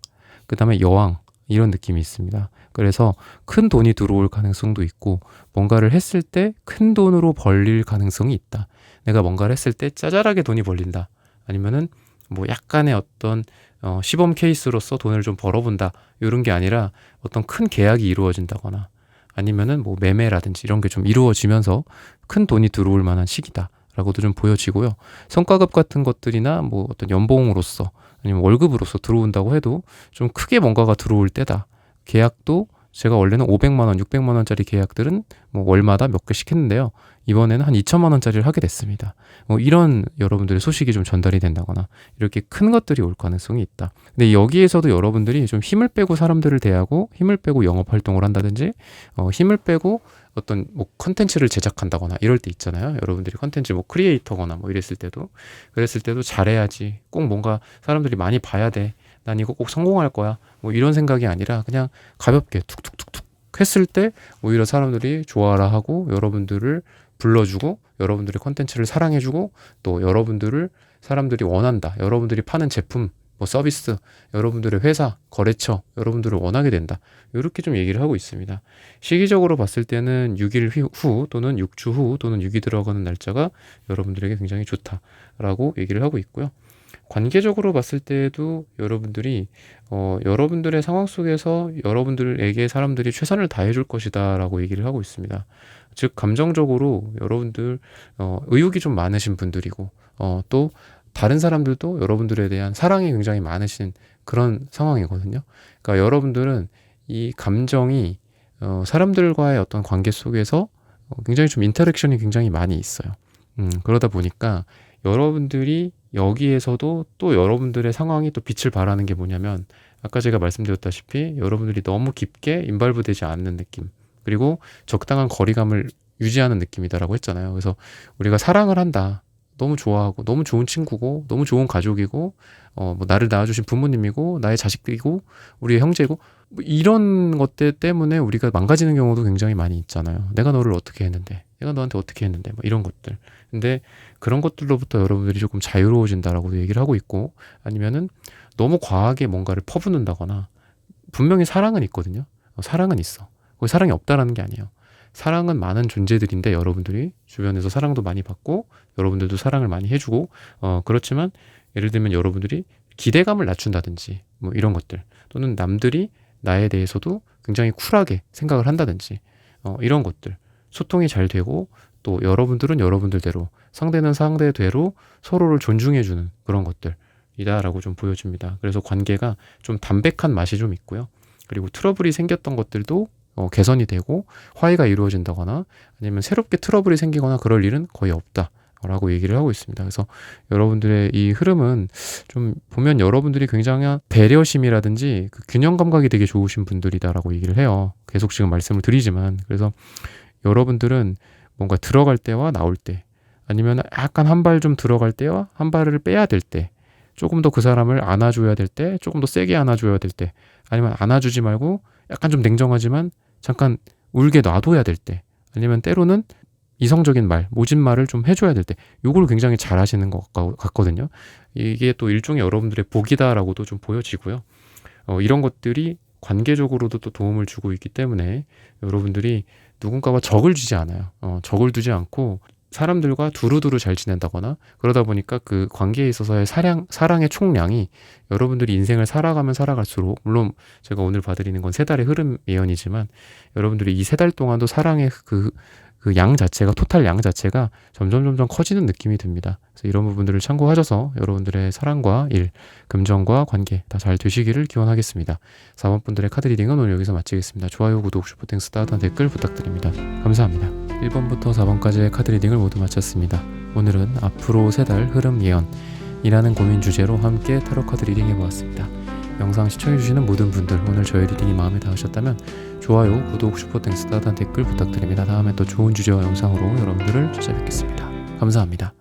Speaker 1: 그 다음에 여왕 이런 느낌이 있습니다. 그래서 큰 돈이 들어올 가능성도 있고 뭔가를 했을 때 큰 돈으로 벌릴 가능성이 있다. 내가 뭔가를 했을 때 짜잘하게 돈이 벌린다. 아니면은 뭐 약간의 어떤 시범 케이스로서 돈을 좀 벌어본다. 이런 게 아니라 어떤 큰 계약이 이루어진다거나 아니면은 뭐 매매라든지 이런 게 좀 이루어지면서 큰 돈이 들어올 만한 시기다. 라고도 좀 보여지고요. 성과급 같은 것들이나 뭐 어떤 연봉으로서 아니면 월급으로서 들어온다고 해도 좀 크게 뭔가가 들어올 때다. 계약도 제가 원래는 500만 원, 600만 원짜리 계약들은 뭐 월마다 몇 개씩 했는데요. 이번에는 한 2천만 원짜리를 하게 됐습니다. 이런 여러분들의 소식이 좀 전달이 된다거나 이렇게 큰 것들이 올 가능성이 있다. 근데 여기에서도 여러분들이 좀 힘을 빼고 사람들을 대하고 힘을 빼고 영업 활동을 한다든지 힘을 빼고 어떤 뭐 컨텐츠를 제작한다거나 이럴 때 있잖아요. 여러분들이 컨텐츠 뭐 크리에이터거나 뭐 그랬을 때도 잘해야지. 꼭 뭔가 사람들이 많이 봐야 돼. 난 이거 꼭 성공할 거야. 뭐 이런 생각이 아니라 그냥 가볍게 툭툭툭툭 했을 때 오히려 사람들이 좋아라 하고 여러분들을 불러주고 여러분들의 컨텐츠를 사랑해주고 또 여러분들을 사람들이 원한다. 여러분들이 파는 제품, 뭐 서비스, 여러분들의 회사, 거래처, 여러분들을 원하게 된다. 이렇게 좀 얘기를 하고 있습니다. 시기적으로 봤을 때는 6일 후 또는 6주 후 또는 6이 들어가는 날짜가 여러분들에게 굉장히 좋다라고 얘기를 하고 있고요. 관계적으로 봤을 때에도 여러분들이 여러분들의 상황 속에서 여러분들에게 사람들이 최선을 다해줄 것이다 라고 얘기를 하고 있습니다. 즉 감정적으로 여러분들 의욕이 좀 많으신 분들이고 또 다른 사람들도 여러분들에 대한 사랑이 굉장히 많으신 그런 상황이거든요. 그러니까 여러분들은 이 감정이 사람들과의 어떤 관계 속에서 굉장히 좀 인터랙션이 굉장히 많이 있어요. 그러다 보니까 여러분들이 여기에서도 또 여러분들의 상황이 또 빛을 발하는 게 뭐냐면 아까 제가 말씀드렸다시피 여러분들이 너무 깊게 인발부되지 않는 느낌 그리고 적당한 거리감을 유지하는 느낌이다라고 했잖아요. 그래서 우리가 사랑을 한다. 너무 좋아하고 너무 좋은 친구고 너무 좋은 가족이고 뭐 나를 낳아주신 부모님이고 나의 자식들이고 우리의 형제고 뭐 이런 것들 때문에 우리가 망가지는 경우도 굉장히 많이 있잖아요. 내가 너를 어떻게 했는데 내가 너한테 어떻게 했는데 뭐 이런 것들. 근데 그런 것들로부터 여러분들이 조금 자유로워진다라고도 얘기를 하고 있고 아니면은 너무 과하게 뭔가를 퍼붓는다거나 분명히 사랑은 있거든요. 사랑은 있어. 거기 사랑이 없다라는 게 아니에요. 사랑은 많은 존재들인데 여러분들이 주변에서 사랑도 많이 받고 여러분들도 사랑을 많이 해주고 그렇지만 예를 들면 여러분들이 기대감을 낮춘다든지 뭐 이런 것들 또는 남들이 나에 대해서도 굉장히 쿨하게 생각을 한다든지 이런 것들 소통이 잘 되고 또 여러분들은 여러분들대로 상대는 상대대로 서로를 존중해주는 그런 것들이다라고 좀 보여집니다. 그래서 관계가 좀 담백한 맛이 좀 있고요. 그리고 트러블이 생겼던 것들도 개선이 되고 화해가 이루어진다거나 아니면 새롭게 트러블이 생기거나 그럴 일은 거의 없다라고 얘기를 하고 있습니다. 그래서 여러분들의 이 흐름은 좀 보면 여러분들이 굉장한 배려심이라든지 그 균형 감각이 되게 좋으신 분들이다라고 얘기를 해요. 계속 지금 말씀을 드리지만 그래서 여러분들은 뭔가 들어갈 때와 나올 때 아니면 약간 한 발 좀 들어갈 때와 한 발을 빼야 될 때 조금 더 그 사람을 안아줘야 될 때 조금 더 세게 안아줘야 될 때 아니면 안아주지 말고 약간 좀 냉정하지만 잠깐 울게 놔둬야 될 때 아니면 때로는 이성적인 말, 모진 말을 좀 해줘야 될 때 요걸 굉장히 잘 하시는 것 같거든요. 이게 또 일종의 여러분들의 복이다라고도 좀 보여지고요. 이런 것들이 관계적으로도 또 도움을 주고 있기 때문에 여러분들이 누군가와 적을 두지 않아요. 적을 두지 않고 사람들과 두루두루 잘 지낸다거나 그러다 보니까 그 관계에 있어서의 사랑의 총량이 여러분들이 인생을 살아가면 살아갈수록 물론 제가 오늘 봐드리는 건 3달의 흐름 예언이지만 여러분들이 이 3달 동안도 사랑의 그 양 자체가 토탈 양 자체가 점점 커지는 느낌이 듭니다. 그래서 이런 부분들을 참고하셔서 여러분들의 사랑과 일, 금전과 관계 다 잘 되시기를 기원하겠습니다. 4번 분들의 카드 리딩은 오늘 여기서 마치겠습니다. 좋아요, 구독, 슈퍼땡스, 따뜻한 댓글 부탁드립니다. 감사합니다. 1번부터 4번까지의 카드 리딩을 모두 마쳤습니다. 오늘은 앞으로 3달 흐름 예언이라는 고민 주제로 함께 타로 카드 리딩 해보았습니다. 영상 시청해주시는 모든 분들 오늘 저의 리딩이 마음에 닿으셨다면 좋아요, 구독, 슈퍼땡스, 따뜻한 댓글 부탁드립니다. 다음에 또 좋은 주제와 영상으로 여러분들을 찾아뵙겠습니다. 감사합니다.